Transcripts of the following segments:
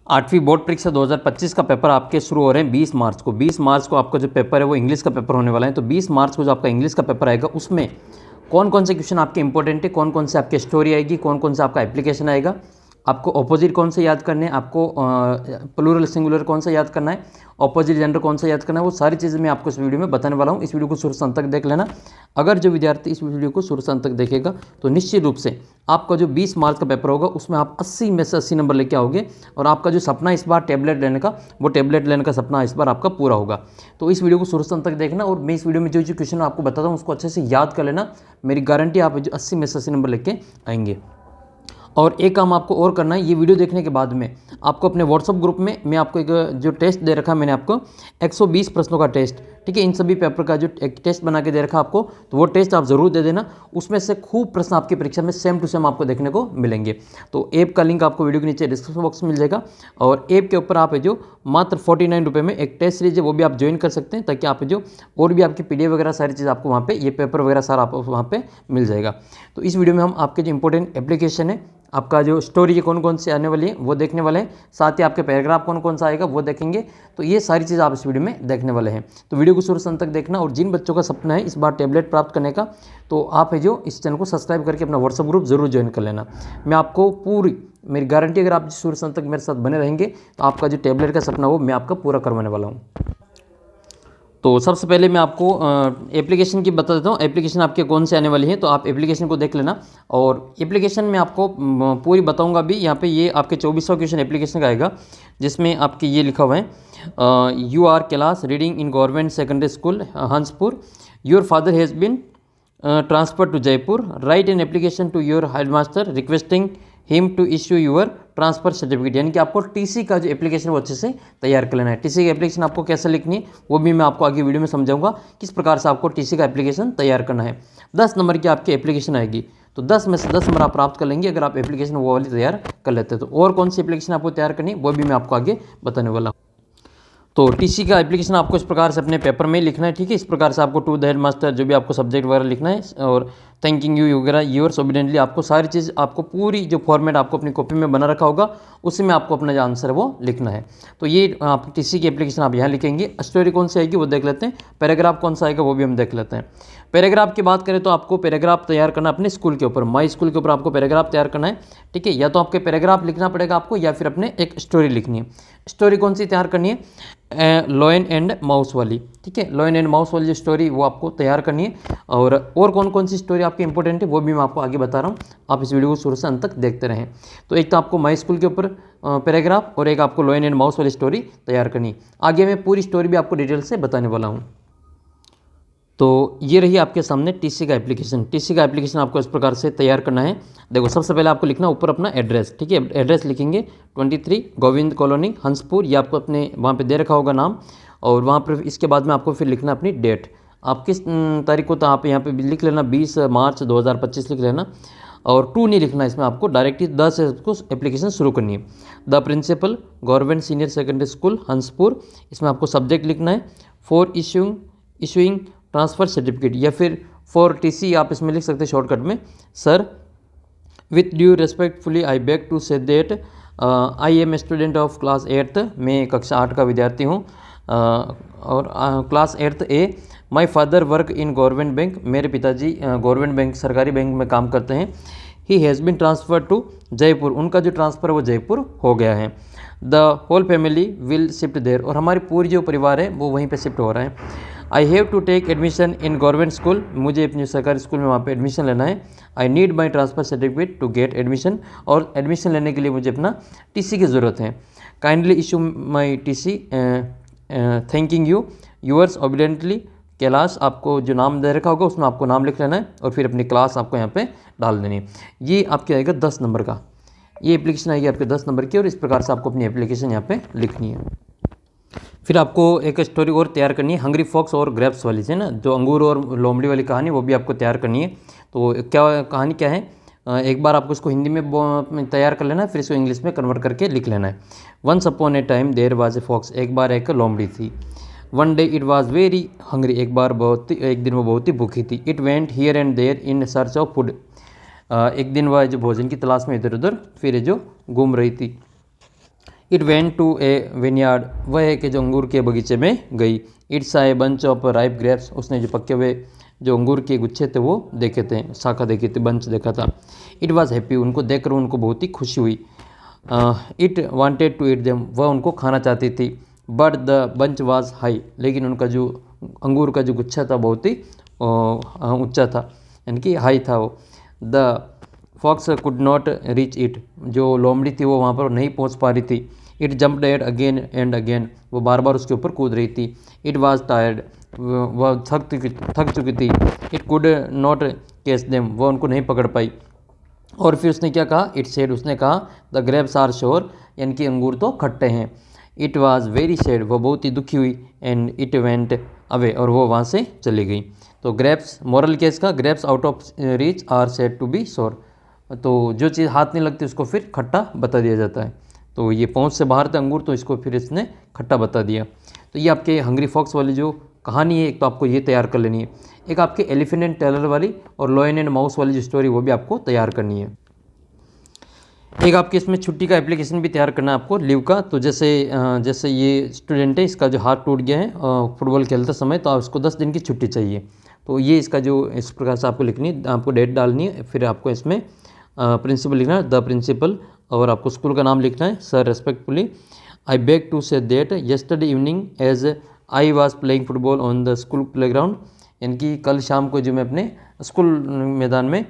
8वीं बोर्ड परीक्षा 2025 का पेपर आपके शुरू हो रहे हैं 20 मार्च को। 20 मार्च को आपका जो पेपर है वो इंग्लिश का पेपर होने वाला है। तो 20 मार्च को जो आपका इंग्लिश का पेपर आएगा उसमें कौन कौन से क्वेश्चन आपके इंपॉर्टेंट है, कौन कौन से आपके स्टोरी आएगी, कौन कौन सा आपका एप्लीकेशन आएगा, आपको ऑपोजिट कौन सा याद करने हैं, आपको प्लूरल सिंगुलर कौन सा याद करना है, ऑपोजिट जेंडर कौन सा याद करना है, वो सारी चीज़ें मैं आपको इस वीडियो में बताने वाला हूँ। इस वीडियो को शुरू से अंत तक देख लेना। अगर जो विद्यार्थी इस वीडियो को शुरू से अंत तक देखेगा तो निश्चित रूप से आपका जो 20 मार्च का पेपर होगा उसमें आप 80 में से 80 नंबर लेके आओगे और आपका जो सपना इस बार टैबलेट लेने का, वो टैबलेट लेने का सपना इस बार आपका पूरा होगा। तो इस वीडियो को शुरू से अंत तक देखना और मैं इस वीडियो में जो जो क्वेश्चन आपको बताता हूँ उसको अच्छे से याद कर लेना। मेरी गारंटी आप जो 80 में से 80 नंबर लेके आएंगे। और एक काम आपको और करना है, ये वीडियो देखने के बाद में आपको अपने व्हाट्सअप ग्रुप में मैं आपको एक जो टेस्ट दे रखा है, मैंने आपको 120 प्रश्नों का टेस्ट, ठीक है, इन सभी पेपर का जो एक टेस्ट बना के दे रखा आपको, तो वो टेस्ट आप ज़रूर दे देना। उसमें से खूब प्रश्न आपकी परीक्षा में सेम टू सेम आपको देखने को मिलेंगे। तो ऐप का लिंक आपको वीडियो के नीचे डिस्क्रिप्शन बॉक्स में मिल जाएगा और ऐप के ऊपर आप जो मात्र 49 रुपये में एक टेस्ट सीरीज है वो भी आप ज्वाइन कर सकते हैं, ताकि आप जो और भी आपकी PDF वगैरह सारी चीज़ आपको वहाँ पे, ये पेपर वगैरह सारा आपको वहाँ पे मिल जाएगा। तो इस वीडियो में हम आपके जो इंपॉर्टेंट एप्लीकेशन है, आपका जो स्टोरी है कौन कौन सी आने वाली है वो देखने वाले हैं, साथ ही आपके पैराग्राफ कौन कौन सा आएगा वो देखेंगे। तो ये सारी चीज़ आप इस वीडियो में देखने वाले हैं। तो वीडियो को शुरू से अंत तक देखना। और जिन बच्चों का सपना है इस बार टैबलेट प्राप्त करने का, तो आप है जो इस चैनल को सब्सक्राइब करके अपना व्हाट्सअप ग्रुप जरूर ज्वाइन कर लेना। मैं आपको पूरी मेरी गारंटी, अगर आप शुरू से अंत तक मेरे साथ बने रहेंगे तो आपका जो टैबलेट का सपना वो मैं आपका पूरा करवाने वाला हूँ। तो सबसे पहले मैं आपको एप्लीकेशन की बता देता हूँ, एप्लीकेशन आपके कौन से आने वाली है। तो आप एप्लीकेशन को देख लेना और एप्लीकेशन में आपको पूरी बताऊँगा भी। यहाँ पे ये आपके 2400 क्वेश्चन एप्लीकेशन का आएगा, जिसमें आपके ये लिखा हुआ है, you are class reading in government secondary school Hanspur, your father has been transfer to Jaipur, write an application to your headmaster requesting him to issue your transfer certificate. यानी कि आपको टीसी का जो एप्लीकेशन वो अच्छे से तैयार कर लेना है। टीसी की एप्लीकेशन आपको कैसे लिखनी है वो भी मैं आपको आगे वीडियो में समझाऊंगा, किस प्रकार से आपको टीसी का एप्लीकेशन तैयार करना है। 10 नंबर की आपकी एप्लीकेशन आएगी, तो 10 में से 10 नंबर आप प्राप्त कर लेंगे अगर आप एप्लीकेशन वो वाली तैयार कर लेते हैं। तो और कौन सी एप्लीकेशन आपको तैयार करनी है वो भी मैं आपको आगे बताने वाला हूँ। तो टीसी का एप्लीकेशन आपको इस प्रकार से अपने पेपर में लिखना है, ठीक है। इस प्रकार से आपको टू द हेड मास्टर जो भी आपको सब्जेक्ट वगैरह लिखना है और थैंकिंग यू वगैरह, योर्स ओबीडियंटली, आपको सारी चीज़ आपको पूरी जो फॉर्मेट आपको अपनी कॉपी में बना रखा होगा उसी में आपको अपना जो आंसर है वो लिखना है। तो ये आप टीसी की एप्लीकेशन आप यहाँ लिखेंगे। स्टोरी कौन सी आएगी वो देख लेते हैं, पैराग्राफ कौन सा आएगा वो भी हम देख लेते हैं। पैराग्राफ की बात करें तो आपको पैराग्राफ तैयार करना अपने स्कूल के ऊपर, माई स्कूल के ऊपर आपको पैराग्राफ तैयार करना है, ठीक है। या तो आपके पैराग्राफ लिखना पड़ेगा आपको, या फिर अपने एक स्टोरी लिखनी है। स्टोरी कौन सी तैयार करनी है, लॉयन एंड माउस वाली, ठीक है। लॉयन एंड माउस वाली जो स्टोरी वो आपको तैयार करनी है। और कौन कौन सी स्टोरी आपकी इंपॉर्टेंट है वो भी मैं आपको आगे बता रहा हूँ, आप इस वीडियो को शुरू से अंत तक देखते रहें। तो एक तो आपको माई स्कूल के ऊपर पैराग्राफ और एक आपको लॉयन एंड माउस वाली स्टोरी तैयार करनी है। आगे मैं पूरी स्टोरी भी आपको डिटेल से बताने वाला हूँ। तो ये रही आपके सामने टीसी का एप्लीकेशन। टीसी का एप्लीकेशन आपको इस प्रकार से तैयार करना है। देखो, सबसे पहले आपको लिखना ऊपर अपना एड्रेस, ठीक है। एड्रेस लिखेंगे 23 गोविंद कॉलोनी हंसपुर, ये आपको अपने वहाँ पे दे रखा होगा नाम। और वहाँ पर इसके बाद में आपको फिर लिखना अपनी डेट, आप किस तारीख को, तो आप यहाँ पे लिख लेना 20 मार्च 2025 लिख लेना। और टू नहीं लिखना इसमें, आपको डायरेक्ट ही 10 से उसको एप्लीकेशन शुरू करनी है। The principal government senior secondary school Hanspur, इसमें आपको सब्जेक्ट लिखना है। फॉर इशूइंग ट्रांसफ़र सर्टिफिकेट, या फिर फॉर टीसी आप इसमें लिख सकते हैं शॉर्टकट में। Sir, with due respectfully I beg to say that I am student of class 8th, मैं कक्षा 8 का विद्यार्थी हूँ। और class 8th A, my father work in government bank, मेरे पिताजी गवर्नमेंट बैंक सरकारी बैंक में काम करते हैं। He has been transfer to Jaipur, उनका जो ट्रांसफ़र है वो जयपुर हो गया है। The whole family will shift there, और हमारी पूरी जो परिवार है वो वहीं पे शिफ्ट हो रहा है। I have to take admission in government school, मुझे अपने सरकारी स्कूल में वहाँ पे एडमिशन लेना है। I need my transfer certificate to get admission, और एडमिशन लेने के लिए मुझे अपना टीसी की ज़रूरत है। Kindly issue my TC, thanking you, yours obediently class, आपको जो नाम दे रखा होगा उसमें आपको नाम लिख लेना है और फिर अपनी क्लास आपको यहाँ पे डाल देनी है। ये आपके आएगा 10 नंबर का, ये एप्लीकेशन आएगी आपके 10 नंबर की, और इस प्रकार से आपको अपनी एप्लीकेशन यहाँ पे लिखनी है। फिर आपको एक स्टोरी और तैयार करनी है, हंग्री फॉक्स और ग्रेप्स वाली है ना, जो अंगूर और लोमड़ी वाली कहानी, वो भी आपको तैयार करनी है। तो क्या कहानी क्या है, एक बार आपको इसको हिंदी में तैयार कर लेना है, फिर इसको इंग्लिश में कन्वर्ट करके लिख लेना है। Once upon a time there was a fox, एक बार एक लोमड़ी थी। One day it was very hungry, एक दिन वो बहुत ही भूखी थी। It went here and there in search of food, एक दिन वह जो भोजन की तलाश में इधर उधर फिर जो घूम रही थी। It went to a vineyard, वह है कि जो अंगूर के बगीचे में गई। इट सा a bunch of ripe grapes, उसने जो पके हुए जो अंगूर के गुच्छे थे वो देखे थे, शाखा देखी थी, बंच देखा था। इट वॉज हैप्पी, उनको देखकर उनको बहुत ही खुशी हुई। It wanted to eat them, वह उनको खाना चाहती थी। But the bunch was high, लेकिन उनका जो अंगूर का जो गुच्छा था बहुत ही ऊंचा था, यानी कि हाई था वो। The fox could not reach it, जो लोमड़ी थी वो वहाँ पर नहीं पहुँच पा रही थी। It jumped at again and again, वो बार बार उसके ऊपर कूद रही थी। इट वॉज टायर्ड, वह थक चुकी थी। It could not catch them, वह उनको नहीं पकड़ पाई। और फिर उसने क्या कहा, इट सेड, उसने कहा द ग्रेप्स आर श्योर, यानी कि अंगूर तो खट्टे हैं। इट वॉज वेरी सैड, वह बहुत ही दुखी हुई। एंड इट वेंट अवे, और वो वहाँ से चली गई। तो ग्रेप्स, मॉरल केस का, grapes out of reach are said to be sure, तो जो चीज़ हाथ नहीं लगती उसको फिर खट्टा बता दिया जाता है। तो ये पहुँच से बाहर थे अंगूर, तो इसको फिर इसने खट्टा बता दिया। तो ये आपके हंग्री फॉक्स वाली जो कहानी है, एक तो आपको ये तैयार कर लेनी है। एक आपके एलिफेंट एंड टेलर वाली और लॉयन एंड माउस वाली जो स्टोरी वो भी आपको तैयार करनी है। एक आपके इसमें छुट्टी का एप्लीकेशन भी तैयार करना है आपको, लीव का। तो जैसे ये स्टूडेंट है, इसका जो हाथ टूट गया है फुटबॉल खेलते समय, तो उसको 10 दिन की छुट्टी चाहिए। तो ये इसका जो इस प्रकार से आपको लिखनी है, आपको डेट डालनी है, फिर आपको इसमें प्रिंसिपल लिखना है, द प्रिंसिपल, और आपको स्कूल का नाम लिखना है, sir respectfully I beg to say that yesterday evening as I was playing football on the school playground, यानी कि कल शाम को जो मैं अपने स्कूल मैदान में,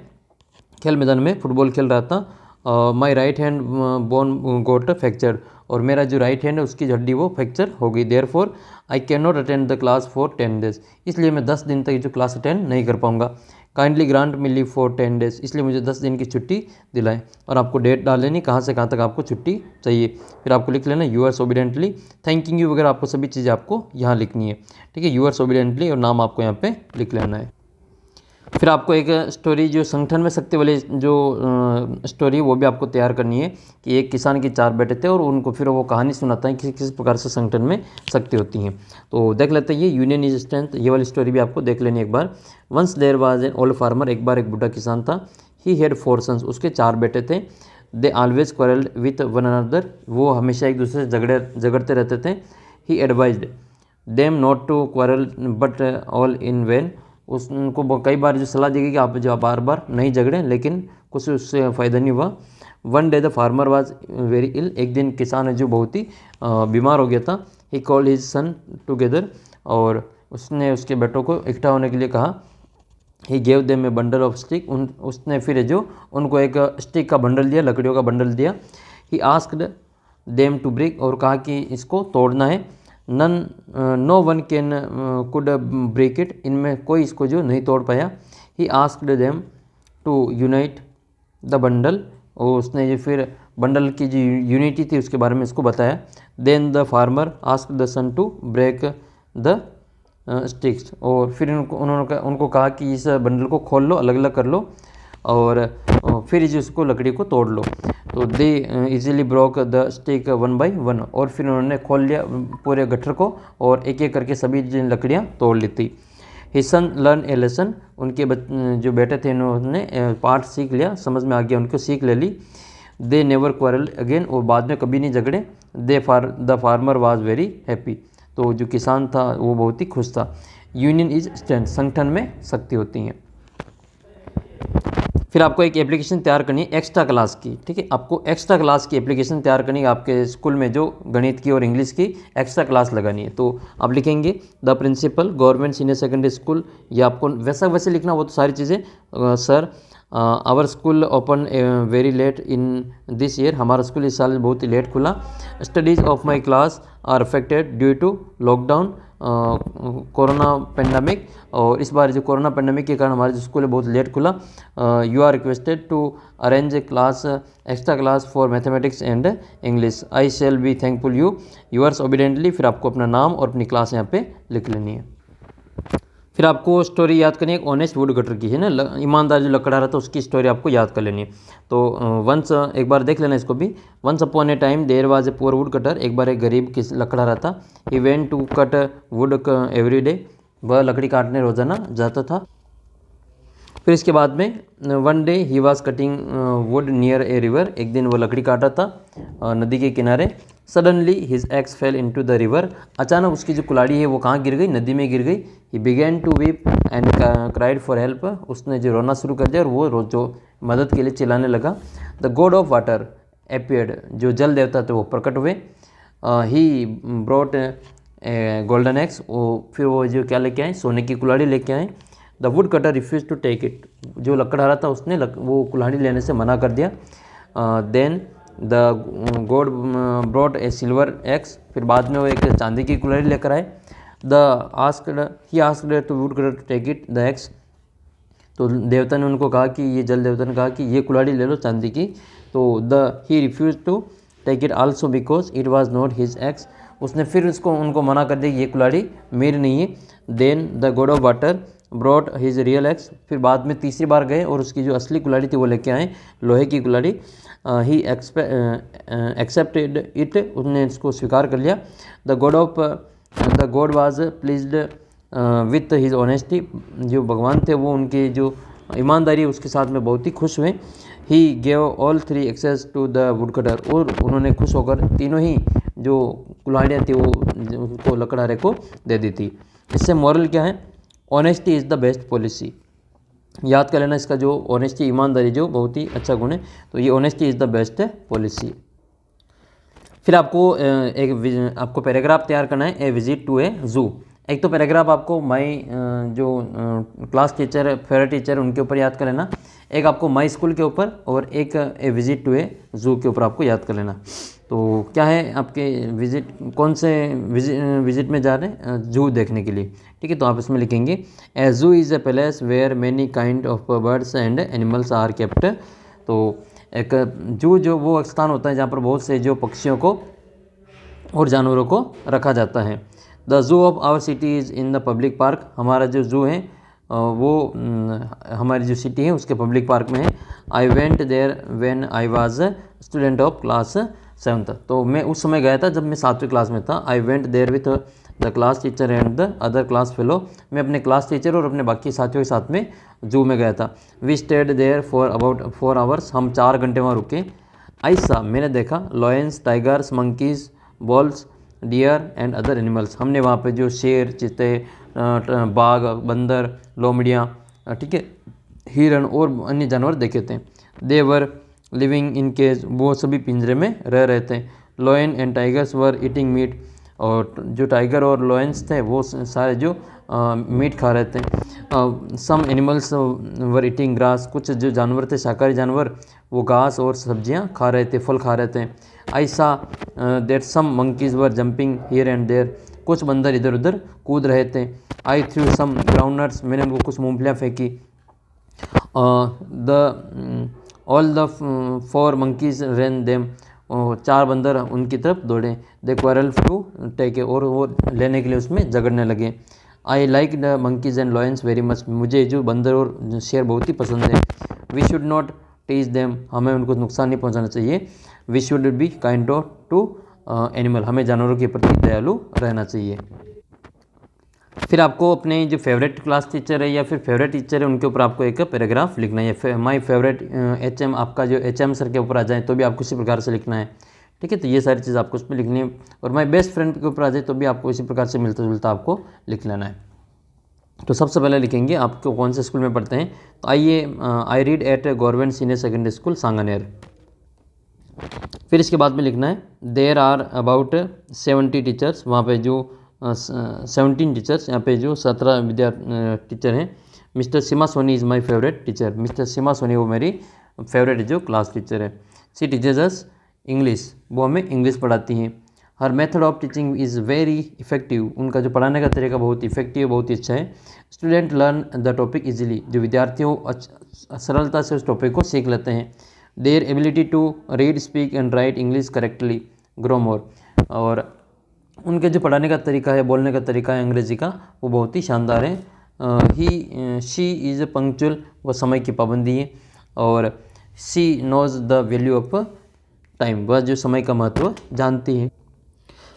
खेल मैदान में फुटबॉल खेल रहा था, my right hand bone got fracture, और मेरा जो राइट हैंड है उसकी हड्डी वो फ्रैक्चर हो गई। Therefore I can not attend the class for 10 days, इसलिए मैं 10 दिन तक जो क्लास अटेंड नहीं कर पाऊंगा। Kindly grant me leave for 10 days, इसलिए मुझे 10 दिन की छुट्टी दिलाएं। और आपको डेट डाल लेनी, कहाँ से कहाँ तक आपको छुट्टी चाहिए। फिर आपको लिख लेना यूअर्स ओबिडेंटली, थैंकिंग यू वगैरह आपको सभी चीज़ें आपको यहाँ लिखनी है, ठीक है। यूअर्स ओबिडेंटली और नाम आपको यहाँ पे लिख लेना है। फिर आपको एक स्टोरी जो संगठन में शक्ति वाली जो स्टोरी वो भी आपको तैयार करनी है, कि एक किसान के 4 बेटे थे और उनको फिर वो कहानी सुनाता है कि किस प्रकार से संगठन में शक्ति होती हैं। तो देख लेते हैं, ये यूनियन इज स्ट्रेंथ, ये वाली स्टोरी भी आपको देख लेनी एक बार। Once there was an old farmer, एक बार एक बूढ़ा किसान था। ही हैड 4 सन्स, उसके 4 बेटे थे। They always quarrelled with one another, वो हमेशा एक दूसरे से झगड़ते रहते थे। He advised them not to quarrel but all in vain, उनको कई बार जो सलाह दी गई कि आप जो बार बार नहीं झगड़ें, लेकिन कुछ उससे फ़ायदा नहीं हुआ। One day the farmer was very ill, एक दिन किसान है जो बहुत ही बीमार हो गया था। He called his son together, और उसने उसके बेटों को इकट्ठा होने के लिए कहा। He gave them A bundle of stick, उसने फिर जो उनको एक स्टिक का बंडल दिया, लकड़ियों का बंडल दिया। He asked them to break, और कहा कि इसको तोड़ना है। No one can could break it, इनमें कोई इसको जो नहीं तोड़ पाया। He asked them to unite the bundle, और उसने जो फिर बंडल की जो यूनिटी थी उसके बारे में इसको बताया। Then the farmer asked the son to break the sticks, और फिर उनको कहा कि इस बंडल को खोल लो, अलग अलग कर लो, और फिर जिसको लकड़ी को तोड़ लो। तो they easily broke the stick 1 by 1, और फिर उन्होंने खोल लिया पूरे गट्ठर को, और एक एक करके सभी लकड़ियाँ तोड़ ली थी। हिज सन लर्न ए लेसन, उनके जो बेटे थे उन्होंने पाठ सीख लिया, समझ में आ गया, उनको सीख ले ली। दे नेवर क्वारल अगेन, और बाद में कभी नहीं झगड़े। The farmer was very happy, तो जो किसान था वो बहुत ही खुश था। यूनियन इज स्ट्रेंथ, संगठन में शक्ति होती है। फिर आपको एक एप्लीकेशन तैयार करनी है एक्स्ट्रा क्लास की, ठीक है। आपको एक्स्ट्रा क्लास की एप्लीकेशन तैयार करनी है, आपके स्कूल में जो गणित की और इंग्लिश की एक्स्ट्रा क्लास लगानी है। तो आप लिखेंगे the principal government senior secondary school, या आपको वैसे लिखना, वो तो सारी चीज़ें। Sir our school open very late in this year, हमारा स्कूल इस साल बहुत ही लेट खुला। Studies of my class are affected due to lockdown corona pandemic, और इस बार जो कोरोना पेंडेमिक के कारण हमारा जो स्कूल है बहुत लेट खुला। You are requested to arrange a class extra class for mathematics and English, I shall be thankful you, yours obediently. फिर आपको अपना नाम और अपनी क्लास यहाँ पे लिख लेनी है। फिर आपको स्टोरी याद करनी है एक ऑनेस्ट वुड कटर की, है ना, ईमानदार जो लकड़ा रहा था उसकी स्टोरी आपको याद कर लेनी है। तो वंस एक बार देख लेना इसको भी। Once upon a time there was a poor wood cutter, एक बार एक गरीब किस लकड़ा रहा था। He went to cut wood every day, वह लकड़ी काटने रोजाना जाता था। फिर इसके बाद में one day he was cutting would near a river, एक दिन वो लकड़ी काटा था नदी के किनारे। Suddenly his ex fail into the river, अचानक उसकी जो कुल्हाड़ी है वो कहाँ गिर गई, नदी में गिर गई। He began to weep and cried for help, उसने जो रोना शुरू कर दिया और वो जो मदद के लिए चिल्लाने लगा। The god of water appeared, जो जल देवता थे वो प्रकट हुए। ही ब्रॉट गोल्डन एक्स, वो फिर वो जो क्या लेके आए, सोने की कुल्हाड़ी लेके आए। The would cutter refuse to take it, जो लकड़हारा था उसने वो कुल्हाड़ी लेने से मना कर दिया। Then the god brought a silver axe, फिर बाद में वो एक चांदी की कुल्हाड़ी लेकर आए। He asked to wood cutter to take it the axe, तो देवता ने उनको कहा कि ये जल देवता ने कहा कि ये कुल्हाड़ी ले लो चांदी की। तो he refuse to take it also because it was not his axe, उसने फिर उनको मना कर दिया कि ये कुल्हाड़ी मेरी नहीं है। Then the god of water brought his real axe, फिर बाद में तीसरी बार गए और उसकी जो असली कुल्हाड़ी थी वो लेके आए, लोहे की कुल्हाड़ी। ही एक्सेप्टेड इट, उसने इसको स्वीकार कर लिया। The God was pleased with his honesty, जो भगवान थे वो उनकी जो ईमानदारी उसके साथ में बहुत ही खुश हुए। He gave all three axes to the would cutter, और उन्होंने खुश होकर तीनों ही जो कुल्हाड़ियाँ थी वो उनको लकड़हारे को दे दी थी। इससे मॉरल क्या है, honesty is the best policy. याद कर लेना इसका, जो ऑनेस्टी ईमानदारी जो बहुत ही अच्छा गुण है, तो ये honesty is the best policy. फिर आपको पैराग्राफ तैयार करना है, ए विजिट टू ए जू। एक तो पैराग्राफ आपको माई जो क्लास टीचर फेवरेट टीचर उनके ऊपर याद कर लेना, एक आपको माई स्कूल के ऊपर, और एक ए विजिट टू ए जू के ऊपर आपको याद कर लेना। तो क्या है आपके विजिट, कौन से विजिट में जा रहे हैं, जू देखने के लिए, ठीक है। तो आप इसमें लिखेंगे a zoo is a palace where many kind of birds and animals are kept. तो एक जू जो वो स्थान होता है जहाँ पर बहुत से जो पक्षियों को और जानवरों को रखा जाता है। The zoo of our city is in the public park, हमारा जो जू है वो हमारी जो सिटी है उसके पब्लिक पार्क में है। I went there when I was student of class 7th, तो मैं उस समय गया था जब मैं 7वीं क्लास में था। I went there with the class teacher and the other class fellow, मैं अपने क्लास टीचर और अपने बाकी साथियों के साथ में जू में गया था। We stayed there for about 4 hours, हम 4 घंटे वहाँ रुके। आई सा, मैंने देखा, lions, tigers, monkeys, wolves, deer and other animals, हमने वहाँ पे जो शेर, चीते, बाघ, बंदर, लोमड़ियाँ, ठीक है, हिरण और अन्य जानवर देखे थे। देवर लिविंग इन केज, वो सभी पिंजरे में रह रहे थे। Lion and tigers were eating meat, और जो टाइगर और लॉयंस थे वो सारे जो मीट खा रहे थे। Some animals were eating grass, कुछ जो जानवर थे शाकाहारी जानवर वो घास और सब्जियां खा रहे थे, फल खा रहे थे। I saw that some monkeys were jumping here and there, कुछ बंदर इधर उधर कूद रहे थे। आई थ्रू सम ग्राउंडनट्स, मैंने उनको कुछ मूंगफलियाँ फेंकी। All the 4 monkeys ran them, 4 बंदर उनकी तरफ दौड़े। दे क्वारल टू टेक, और वो लेने के लिए उसमें झगड़ने लगे। I like the monkeys and lions very much, मुझे जो बंदर और शेर बहुत ही पसंद है। We should not tease them, हमें उनको नुकसान नहीं पहुंचाना चाहिए। We should be kind to animal, हमें जानवरों के प्रति दयालु रहना चाहिए। फिर आपको अपने जो फेवरेट क्लास टीचर है या फिर फेवरेट टीचर है उनके ऊपर आपको एक पैराग्राफ लिखना है। माई फेवरेट HM, आपका जो HM सर के ऊपर आ जाए तो भी आपको इसी प्रकार से लिखना है, ठीक है। तो ये सारी चीज़ आपको उसमें लिखनी है। और माई बेस्ट फ्रेंड के ऊपर आ जाए तो भी आपको इसी प्रकार से मिलता जुलता आपको लिख लेना है। तो सबसे पहले लिखेंगे आपको कौन से स्कूल में पढ़ते हैं, तो आइए, I read eight government senior secondary school Sanganer. फिर इसके बाद में लिखना है देयर आर अबाउट 70 टीचर्स, वहाँ पे जो 17 टीचर्स, यहाँ पे जो 17 टीचर हैं। Mister Seema Soni is my favourite teacher, mister Seema Soni वो मेरी फेवरेट जो क्लास टीचर है। सी टीचर्स अस इंग्लिश, वो हमें इंग्लिश पढ़ाती हैं। Her method of teaching is very effective, उनका जो पढ़ाने का तरीका बहुत इफेक्टिव, बहुत ही अच्छा है। Student learn the topic easily, जो विद्यार्थी हो सरलता से उस टॉपिक को सीख लेते हैं। Their ability to read, speak and write English correctly grow more, और उनके जो पढ़ाने का तरीका है, बोलने का तरीका है अंग्रेजी का, वो बहुत ही शानदार है। शी इज़ पंक्चुअल, वो समय की पाबंदी है। और she knows the value of time, वह जो समय का महत्व जानती है।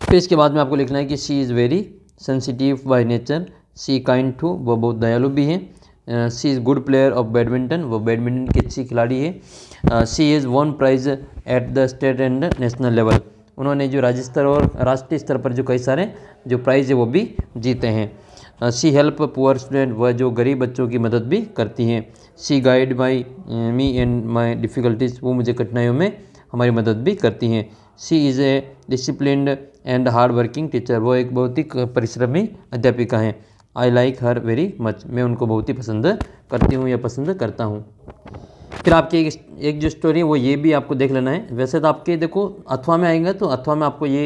फिर इसके बाद में आपको लिखना है कि she is very sensitive by nature, she kind to, वो बहुत दयालु भी है। She is good player of badminton, वो बैडमिंटन की अच्छी खिलाड़ी है। She is won prize at the state and national level, उन्होंने जो राज्य स्तर और राष्ट्रीय स्तर पर जो कई सारे जो प्राइज़ है वो भी जीते हैं। शी हेल्प पुअर स्टूडेंट, वह जो गरीब बच्चों की मदद भी करती हैं। She guide my me and my difficulties, वो मुझे कठिनाइयों में हमारी मदद भी करती हैं। She is a disciplined and hard working teacher, वो एक बहुत ही परिश्रमी अध्यापिका हैं। I like her very much, मैं उनको बहुत ही पसंद करती हूँ या पसंद करता हूँ। फिर आपकी एक जो स्टोरी है वो ये भी आपको देख लेना है। वैसे तो आपके देखो अथवा में आएंगे तो अथवा में आपको ये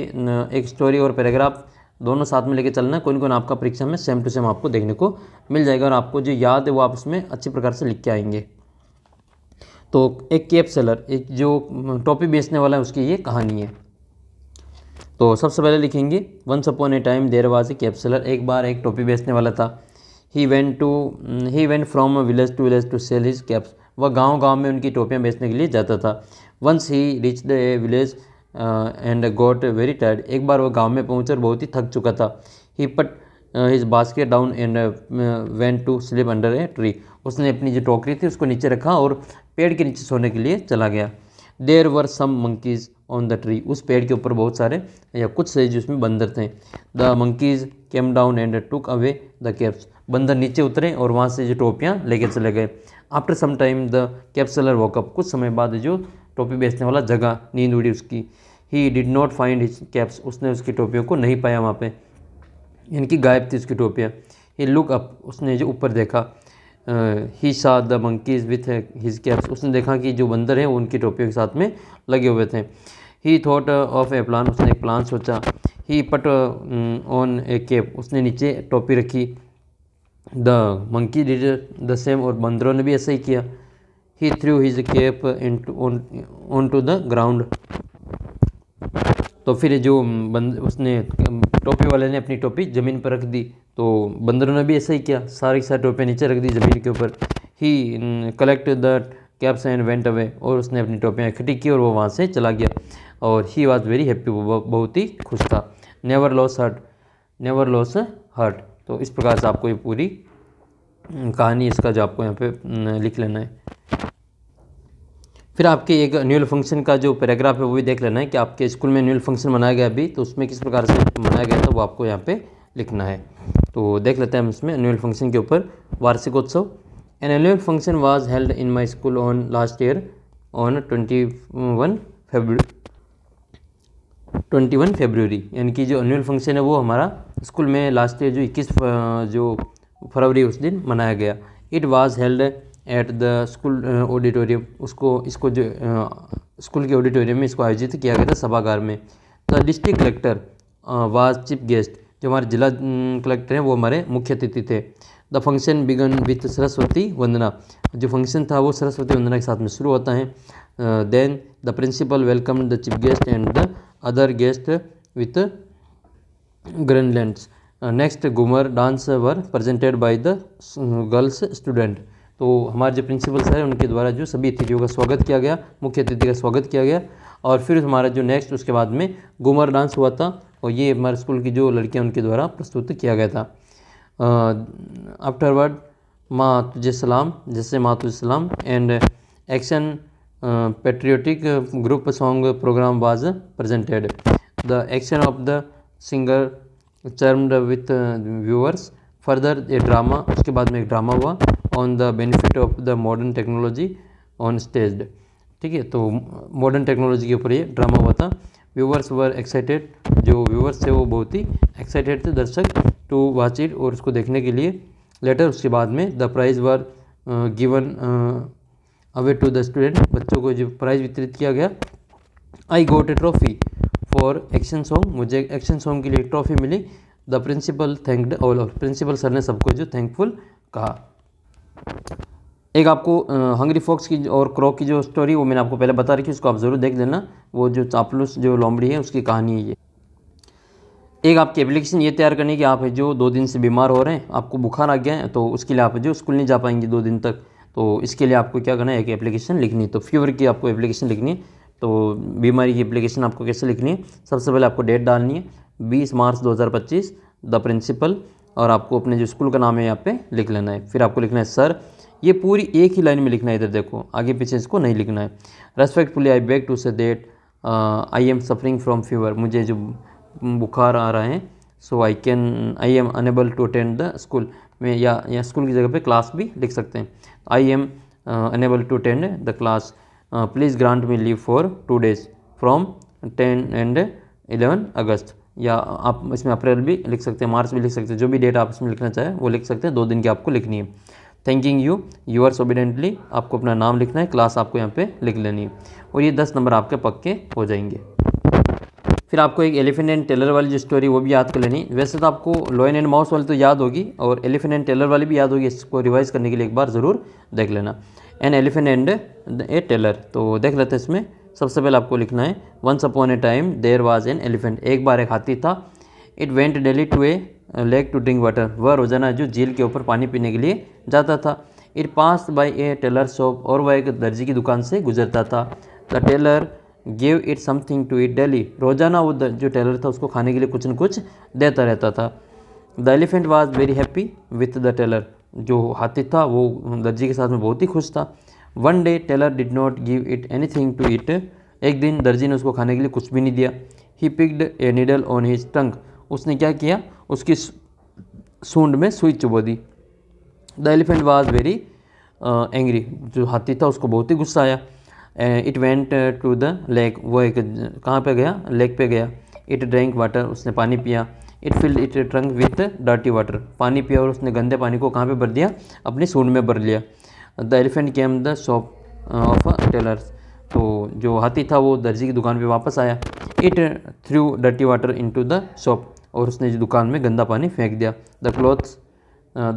एक स्टोरी और पैराग्राफ दोनों साथ में लेके चलना है। कौन कौन आपका परीक्षा में सेम टू सेम आपको देखने को मिल जाएगा और आपको जो याद है वो आप उसमें अच्छी प्रकार से लिख के आएंगे। तो एक कैप सेलर, एक जो टोपी बेचने वाला है उसकी ये कहानी है। तो सबसे पहले लिखेंगे once upon a time there was a cap seller, एक बार एक टोपी बेचने वाला था। He went from village to village to sell his caps, वह गांव-गांव में उनकी टोपियां बेचने के लिए जाता था। Once he reached a village and got very tired, एक बार वह गांव में पहुंचा और बहुत ही थक चुका था। He put his basket down and went to sleep under a tree, उसने अपनी जो टोकरी थी उसको नीचे रखा और पेड़ के नीचे सोने के लिए चला गया। There were some monkeys on the tree, उस पेड़ के ऊपर बहुत सारे या कुछ से जिसमें बंदर थे। The monkeys came down and took away the caps, बंदर नीचे उतरे और वहाँ से जो टोपियाँ लेके चले गए। After some time the cap seller woke up, कुछ समय बाद जो टोपी बेचने वाला जगह, नींद उड़ी उसकी। He did not find his caps, उसने उसकी टोपियों को नहीं पाया वहाँ पे, इनकी गायब थी उसकी टोपियाँ। ही लुक अप, उसने जो ऊपर देखा। ही सा the monkeys with his caps, उसने देखा कि जो बंदर हैं वो उनकी टोपियों के साथ में लगे हुए थे। ही थॉट ऑफ ए प्लान, उसने एक प्लान सोचा। ही पट ऑन ए कैप, उसने नीचे टोपी रखी। The monkey did the same, और बंदरों ने भी ऐसा ही किया। He threw his cap on to the ground, तो फिर जो उसने टोपी वाले ने अपनी टोपी ज़मीन पर रख दी, तो बंदरों ने भी ऐसा ही किया, सारी टोपियाँ नीचे रख दी ज़मीन के ऊपर। He collect the caps and went away, और उसने अपनी टोपियाँ इकट्ठी की और वो वहाँ से चला गया। और ही वॉज वेरी हैप्पी, वो बहुत ही खुश था। नेवर लॉस हर्ट, तो इस प्रकार से आपको ये पूरी कहानी इसका जो आपको यहाँ पे लिख लेना है। फिर आपके एक एनुअल फंक्शन का जो पैराग्राफ है वो भी देख लेना है कि आपके स्कूल में एनुअल फंक्शन मनाया गया अभी, तो उसमें किस प्रकार से मनाया गया था वो आपको यहाँ पे लिखना है। तो देख लेते हैं हम इसमें एनुअल फंक्शन के ऊपर। वार्षिकोत्सव, an annual function was held in my school on last year on 21 फरवरी, यानी कि जो एनुअल फंक्शन है वो हमारा स्कूल में लास्ट ईयर जो 21 जो फरवरी उस दिन मनाया गया। It was held at the school auditorium, इसको जो स्कूल के ऑडिटोरियम में इसको आयोजित किया गया था, सभागार में। The district collector was chief guest, जो हमारे जिला कलेक्टर हैं वो हमारे मुख्य अतिथि थे। The function began with Saraswati Vandana, जो फंक्शन था वो सरस्वती वंदना के साथ में शुरू होता है। Then the principal welcome the chief guest and the other guest with garlands. Next Ghoomar dance were presented by the girls student, तो हमारे जो प्रिंसिपल सर हैं उनके द्वारा जो सभी अतिथियों का स्वागत किया गया, मुख्य अतिथि का स्वागत किया गया। और फिर हमारा जो नेक्स्ट उसके बाद में घूमर डांस हुआ था, और ये हमारे स्कूल की जो लड़कियां उनके द्वारा प्रस्तुत किया गया था। आफ्टरवर्ड माँ तुझे सलाम, जैसे माँ तुझे सलाम, and action patriotic group song programme was presented. The action of the singer charmed with viewers, further a drama, उसके बाद में एक ड्रामा हुआ on the benefit of the modern technology on stage. ठीक है, तो मॉडर्न टेक्नोलॉजी के ऊपर ये ड्रामा हुआ था। व्यूअर्स वर एक्साइटेड, जो व्यूअर्स थे वो बहुत ही एक्साइटेड थे, दर्शक, टू वॉच इट, और उसको देखने के लिए। लेटर, उसके बाद में the prizes were given away to the student, बच्चों को जो प्राइज़ वितरित किया गया। I got a trophy for action song, मुझे एक्शन सॉन्ग के लिए ट्रॉफी मिली। The principal thanked all, of principal sir ने सबको जो थैंकफुल कहा। एक आपको हंग्री फॉक्स की और क्रो की जो स्टोरी वो मैंने आपको पहले बता रखी, उसको आप ज़रूर देख लेना। वो जो चापलूस जो लोमड़ी है उसकी कहानी है ये। एक आपकी एप्लीकेशन ये तैयार करनी कि आप जो 2 दिन से बीमार हो रहे हैं, आपको बुखार आ गया है, तो उसके लिए आप जो स्कूल नहीं जा पाएंगे 2 दिन तक, तो इसके लिए आपको क्या करना है, एक एप्लीकेशन लिखनी है। तो फीवर की आपको एप्लीकेशन लिखनी है। तो बीमारी की एप्लीकेशन आपको कैसे लिखनी है, सबसे पहले आपको डेट डालनी है 20 मार्च 2025, द प्रिंसिपल, और आपको अपने जो स्कूल का नाम है यहाँ पे लिख लेना है। फिर आपको लिखना है सर, ये पूरी एक ही लाइन में लिखना है, इधर देखो, आगे पीछे इसको नहीं लिखना है। Respectfully I beg to say that I am suffering from fever, मुझे जो बुखार आ रहा है, so I am unable to attend the school में, या स्कूल की जगह पे क्लास भी लिख सकते हैं। I am unable to attend the class, please grant me leave for 2 days फ्रॉम 10 एंड 11 अगस्त, या आप इसमें अप्रैल भी लिख सकते हैं, मार्च भी लिख सकते हैं, जो भी डेट आप इसमें लिखना चाहें वो लिख सकते हैं। 2 दिन की आपको लिखनी है। थैंकिंग यू, यूअर्स ओबिडेंटली, आपको अपना नाम लिखना है, क्लास आपको यहाँ पे लिख लेनी है, और ये 10 नंबर आपके पक्के हो जाएंगे। फिर आपको एक एलिफेंट एंड टेलर वाली जो स्टोरी वो भी याद कर लेनी। वैसे तो आपको लॉयन एंड माउस वाली तो याद होगी, और एलिफेंट एंड टेलर वाली भी याद होगी, इसको रिवाइज करने के लिए एक बार ज़रूर देख लेना। An elephant and a tailor, तो देख लेते हैं इसमें। सबसे पहले आपको लिखना है, once upon a time there was an elephant, एक बार एक हाथी था। It went daily to a lake to drink water, वह रोजाना जो झील के ऊपर पानी पीने के लिए जाता था। It passed by a tailor shop, और वह एक दर्जी की दुकान से गुजरता था। The tailor give it something to it daily, रोजाना वो जो टेलर था उसको खाने के लिए कुछ न कुछ देता रहता था। The elephant was very happy with the tailor, जो हाथी था वो दर्जी के साथ में बहुत ही खुश था। One day tailor did not give it anything to it, एक दिन दर्जी ने उसको खाने के लिए कुछ भी नहीं दिया। He picked a needle on his tongue, उसने क्या किया, उसकी सूंड में सुई चुबो दी। The elephant was very angry, जो हाथी था उसको बहुत ही गुस्सा आया। It went to the lake, वो एक कहाँ पे गया, लेक पे गया। इट ड्रैंक वाटर, उसने पानी पिया। It filled it trunk with dirty water, पानी पिया और उसने गंदे पानी को कहाँ पे भर दिया, अपनी सूंड में भर लिया। The elephant came the shop of tailors, तो जो हाथी था वो दर्जी की दुकान पे वापस आया। It through dirty water into the shop, और उसने जो दुकान में गंदा पानी फेंक दिया। The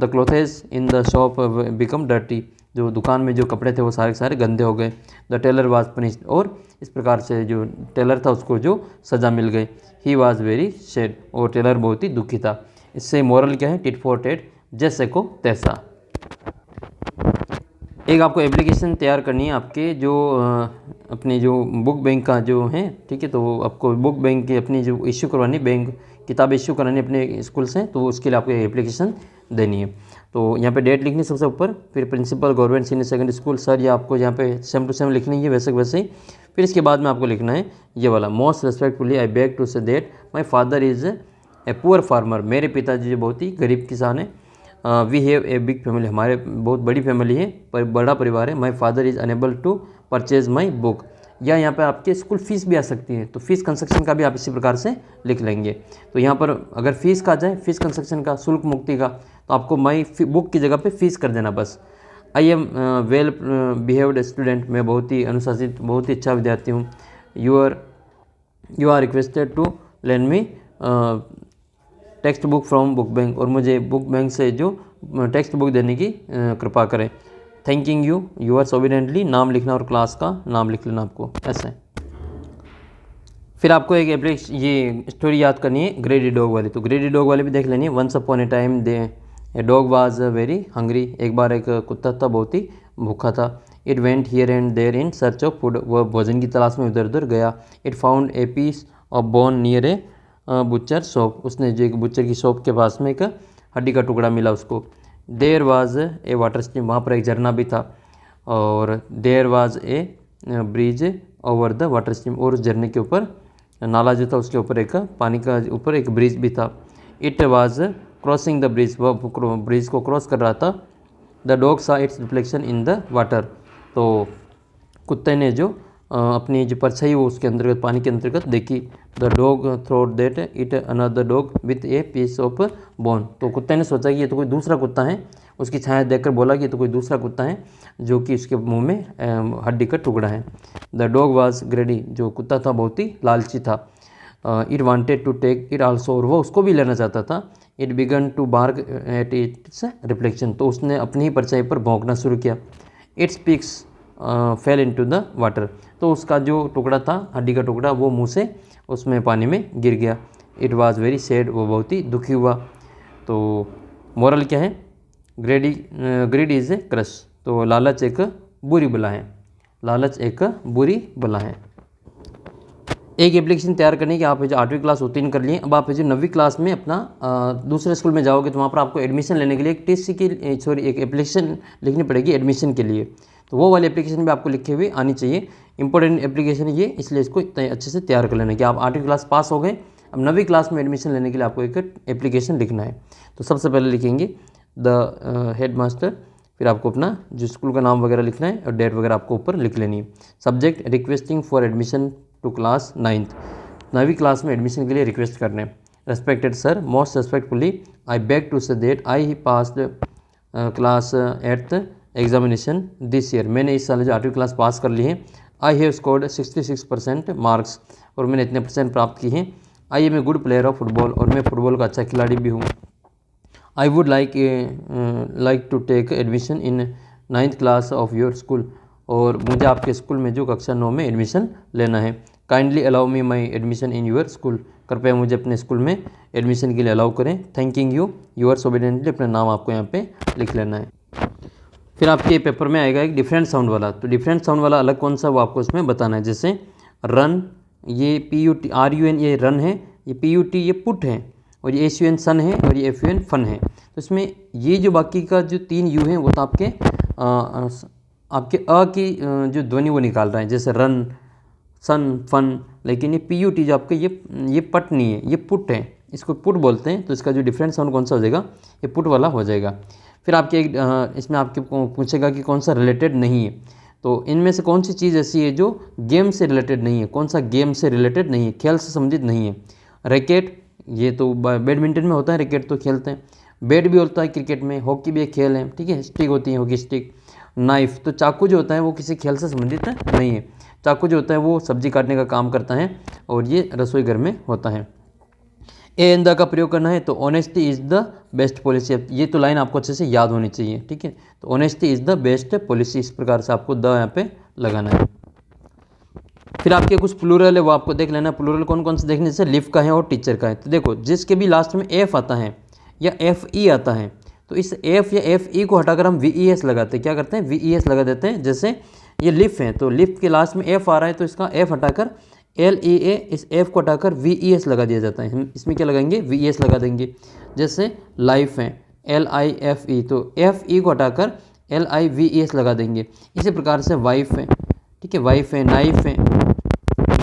क्लोथेज in the shop become dirty, जो दुकान में जो कपड़े थे वो सारे के सारे गंदे हो गए। द टेलर वाज पनिश्ड, और इस प्रकार से जो टेलर था उसको जो सज़ा मिल गई। ही वाज वेरी सैड, और टेलर बहुत ही दुखी था। इससे मोरल क्या है, टिट फॉर टेट, जैसे को तैसा। एक आपको एप्लीकेशन तैयार करनी है आपके जो अपने जो बुक बैंक का जो है, ठीक है, तो आपको बुक बैंक की अपनी जो इश्यू करवानी, बैंक किताब इश्यू करानी अपने स्कूल से, तो उसके लिए आपको एप्लीकेशन देनी है। तो यहाँ पे डेट लिखनी सबसे ऊपर, फिर principal government senior secondary school sir, ये आपको यहाँ पे सेम टू सेम लिखनी है वैसे वैसे ही। फिर इसके बाद में आपको लिखना है ये वाला, most respectfully I beg to say that my father is a poor farmer, मेरे पिताजी जो बहुत ही गरीब किसान है। We have a big family, हमारे बहुत बड़ी फैमिली है, पर बड़ा परिवार है। My father is unable to purchase my book, या यहाँ पर आपके स्कूल फीस भी आ सकती है, तो फीस कंस्ट्रक्शन का भी आप इसी प्रकार से लिख लेंगे। तो यहाँ पर अगर फीस का आ जाए, फीस कंस्ट्रक्शन का, शुल्क मुक्ति का, तो आपको माई बुक की जगह पे फीस कर देना बस। I am well behaved student, मैं बहुत ही अनुशासित, बहुत ही अच्छा विद्यार्थी हूँ। You are requested to lend me textbook from book bank, और मुझे बुक बैंक से जो टेक्स्ट बुक देने की कृपा करें। थैंकिंग यू, यूअर्स ओबिडेंटली, नाम लिखना और क्लास का नाम लिख लेना आपको ऐसे। फिर आपको एक ये स्टोरी याद करनी है ग्रेडी डॉग वाली, तो ग्रेडी डॉग वाली भी देख लेनी है। Once upon a time a dog was very hungry, एक बार एक कुत्ता था बहुत ही भूखा था। It went here and there in search of food, वह भोजन की तलाश में इधर उधर गया। It found a piece of bone near a butcher shop, उसने जो एक बुचर की शॉप के पास में एक हड्डी का टुकड़ा मिला उसको। There was a water stream, वहाँ पर एक झरना भी था। और there was a bridge over the water stream, और उस झरने के ऊपर नाला जो था उसके ऊपर एक पानी का ऊपर एक ब्रिज भी था। It was crossing the bridge, वह ब्रिज को क्रॉस कर रहा था। द डॉग सा it's reflection in the water, तो कुत्ते ने जो अपनी जो परछाई वो उसके अंतर्गत, पानी के अंतर्गत देखी। द डॉग थ्रोट that it another dog with a piece of bone, तो कुत्ते ने सोचा कि ये तो कोई दूसरा कुत्ता है, उसकी छाया देखकर बोला कि ये तो कोई दूसरा कुत्ता है जो कि उसके मुंह में हड्डी का टुकड़ा है। द डॉग वाज ग्रेडी, जो कुत्ता था बहुत ही लालची था। It wanted to take it also, और वो उसको भी लेना चाहता था। It began to bark at its reflection, तो उसने अपनी ही परछाई पर भौंकना शुरू किया। Its piece fell into the water, तो उसका जो टुकड़ा था, हड्डी का टुकड़ा, वो मुंह से उसमें पानी में गिर गया। इट वाज वेरी सैड, वो बहुत ही दुखी हुआ। तो मोरल क्या है, ग्रीड इज़ ए क्रश, तो लालच एक बुरी बला है, लालच एक बुरी बला है। एक एप्लीकेशन तैयार करने की आप जो 8वीं क्लास उत्तीर्ण कर लिए, अब आप जो 9वीं क्लास में अपना दूसरे स्कूल में जाओगे तो वहाँ पर आपको एडमिशन लेने के लिए एक टीसी की एक एप्लीकेशन लिखनी पड़ेगी एडमिशन के लिए। तो वो वाली एप्लीकेशन भी आपको लिखे हुए आनी चाहिए। इंपॉर्टेंट एप्लीकेशन है ये, इसलिए इसको इतना अच्छे से तैयार कर लेना कि आप 8वीं क्लास पास हो गए, अब 9वीं क्लास में एडमिशन लेने के लिए आपको एक एप्लीकेशन लिखना है। तो सबसे पहले लिखेंगे द हेड मास्टर, फिर आपको अपना जो स्कूल का नाम वगैरह लिखना है और डेट वगैरह आपको ऊपर लिख लेनी है। Subject requesting for admission to class 9th, 9वीं क्लास में एडमिशन के लिए रिक्वेस्ट करने। Respected sir, most respectfully I beg to say that I he passed class 8th examination this year. मैंने इस साल जो 8वीं क्लास पास कर ली है। आई हैव स्कोर्ड 66% मार्क्स, और मैंने इतने % प्राप्त किए हैं। I am a good player of football, और मैं फुटबॉल का अच्छा खिलाड़ी भी हूँ। I would like to take admission in 9th class of your school, और मुझे आपके स्कूल में जो कक्षा 9 में एडमिशन लेना है। Kindly allow me my admission in your school, कृपया मुझे अपने स्कूल में एडमिशन के लिए अलाउ करें। थैंकिंग यू यूअर्स ओबीडियंटली, अपना नाम आपको यहाँ पे लिख लेना है। फिर आपके पेपर में आएगा एक डिफरेंट साउंड वाला, तो डिफरेंट साउंड वाला अलग कौन सा वो आपको इसमें बताना है। जैसे रन, ये PUT RUN ये रन है, ये PUT ये पुट है, और ये SUN सन है, और ये FUN फन है। तो इसमें ये जो बाकी का जो 3 यू हैं वो तो आपके अ की जो ध्वनि वो निकाल रहे हैं, जैसे रन, सन, फन। लेकिन ये PUT जो आपके ये पट नहीं है, ये पुट है, इसको पुट बोलते हैं। तो इसका जो डिफरेंट साउंड कौन सा हो जाएगा, ये पुट वाला हो जाएगा। फिर आपके इसमें आपके पूछेगा कि कौन सा रिलेटेड नहीं है, तो इनमें से कौन सी चीज़ ऐसी है जो गेम से रिलेटेड नहीं है, कौन सा गेम से रिलेटेड नहीं है, खेल से संबंधित नहीं है। रैकेट, ये तो बैडमिंटन में होता है, रैकेट तो खेलते हैं। बैट भी होता है क्रिकेट में, हॉकी भी एक खेल है, ठीक है। स्टिक होती है, हॉकी स्टिक। नाइफ, तो चाकू जो होता है वो किसी खेल से संबंधित नहीं है। चाकू जो होता है वो सब्जी काटने का काम करता है, और ये रसोई घर में होता है। ए एन द का प्रयोग करना है, तो honesty is the best policy. ये तो लाइन आपको अच्छे से याद होनी चाहिए, ठीक है। तो honesty is the best policy, इस प्रकार से आपको द यहाँ पे लगाना है। फिर आपके कुछ प्लूरल है वो आपको देख लेना। प्लूरल कौन कौन से देखने, जैसे लिव का है और टीचर का है। तो देखो, जिसके भी लास्ट में एफ आता है या FE आता है, तो इस एफ या FE को हटाकर हम VES लगाते हैं। क्या करते हैं, VES लगा देते हैं। जैसे ये लिफ है, तो लिफ के लास्ट में एफ आ रहा है, तो इसका एफ हटाकर LEA, इस एफ को हटाकर VES लगा दिया जाता है। हम इसमें क्या लगाएंगे, VES लगा देंगे। जैसे लाइफ है, LIFE, तो FE को हटाकर LIVES लगा देंगे। इसी प्रकार से वाइफ है, ठीक है, वाइफ है। नाइफ है,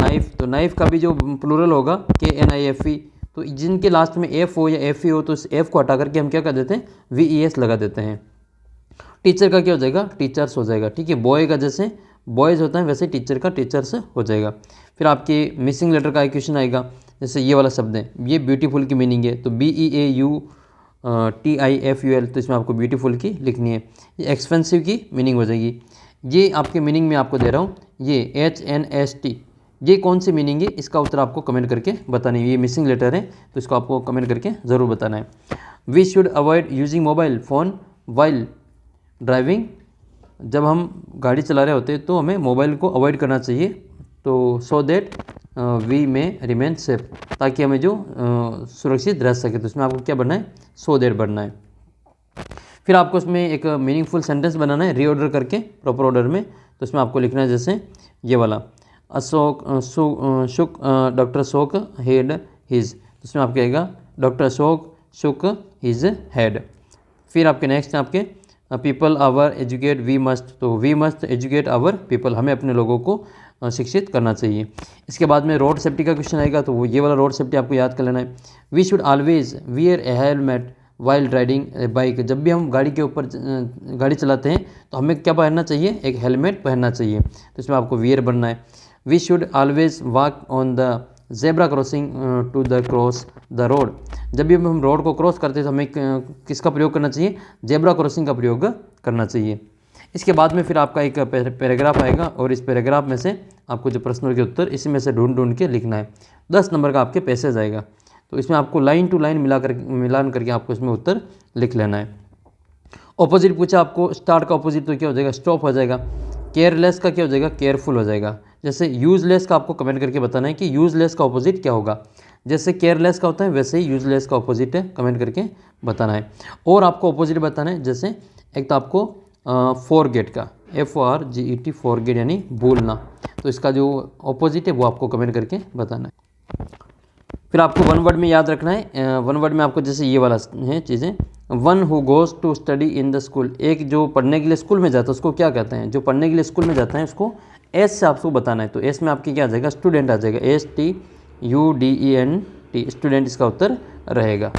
नाइफ, तो नाइफ का भी जो प्लूरल होगा KNIFE, तो जिनके लास्ट में F हो या FE हो, तो इस F को हटा करके हम क्या कर देते हैं, VES लगा देते हैं। टीचर का क्या हो जाएगा, टीचर्स हो जाएगा, ठीक है। बॉय का जैसे बॉयज़ होता है वैसे टीचर का टीचर्स हो जाएगा। फिर आपके मिसिंग लेटर का एक क्वेश्चन आएगा, जैसे ये वाला शब्द है, ये ब्यूटीफुल की मीनिंग है, तो BEAUTIFUL, तो इसमें आपको ब्यूटीफुल की लिखनी है। ये एक्सपेंसिव की मीनिंग हो जाएगी। ये आपके मीनिंग में आपको दे रहा हूँ, ये HNST, ये कौन सी मीनिंग है, इसका उत्तर आपको कमेंट करके बताना है। ये मिसिंग लेटर है, तो इसको आपको कमेंट करके ज़रूर बताना है। We should avoid using mobile phone while driving, जब हम गाड़ी चला रहे होते हैं तो हमें मोबाइल को अवॉइड करना चाहिए, तो सो दैट वी में रिमेन सेफ, ताकि हमें जो सुरक्षित रह सके। तो इसमें आपको क्या बनना है, सो दैट बनना है। फिर आपको इसमें एक मीनिंगफुल सेंटेंस बनाना है रीऑर्डर करके प्रॉपर ऑर्डर में। तो इसमें आपको लिखना है जैसे ये वाला, Ashok shook doctor Ashok head his, तो इसमें आप कहेगा doctor Ashok shook his head. फिर आपके नेक्स्ट हैं आपके people our educate we must, तो we must educate our people, हमें अपने लोगों को शिक्षित करना चाहिए। इसके बाद में रोड सेफ्टी का क्वेश्चन आएगा, तो वो ये वाला रोड सेफ्टी आपको याद कर लेना है। We should always wear a helmet while riding a bike, जब भी हम गाड़ी के ऊपर गाड़ी चलाते हैं तो हमें क्या पहनना चाहिए, एक हेलमेट पहनना चाहिए। तो इसमें आपको वियर बनना है। We should always walk on the zebra crossing to the cross the road, जब भी हम रोड को क्रॉस करते हैं तो हमें किसका प्रयोग करना चाहिए, जेब्रा क्रॉसिंग का प्रयोग करना चाहिए। इसके बाद में फिर आपका एक पैराग्राफ आएगा, और इस पैराग्राफ में से आपको जो प्रश्नों के उत्तर इसी में से ढूंढ के लिखना है। 10 नंबर का आपके पैसेज आएगा, तो इसमें आपको लाइन टू लाइन मिलान करके आपको इसमें उत्तर लिख लेना है। ऑपोजिट पूछा आपको, स्टार्ट का ऑपोजिट तो क्या हो जाएगा, स्टॉप हो जाएगा। केयरलेस का क्या हो जाएगा, केयरफुल हो जाएगा। जैसे यूजलेस का आपको कमेंट करके बताना है कि यूजलेस का ऑपोजिट क्या होगा। जैसे केयरलेस का होता है वैसे ही यूजलेस का ऑपोजिट है, कमेंट करके बताना है। और आपको ऑपोजिट बताना है, जैसे एक तो आपको फॉरगेट का, FORGET फॉरगेट यानी भूलना। तो इसका जो ऑपोजिट है वो आपको कमेंट करके बताना है। फिर आपको वन वर्ड में याद रखना है। वन वर्ड में आपको जैसे ये वाला है चीज़ें, one who goes to study in the school, एक जो पढ़ने के लिए स्कूल में जाता है उसको क्या कहते हैं, जो पढ़ने के लिए स्कूल में जाता है उसको एस से आपको बताना है। तो एस में आपकी क्या आ जाएगा, स्टूडेंट आ जाएगा, STUDENT, स्टूडेंट इसका उत्तर रहेगा।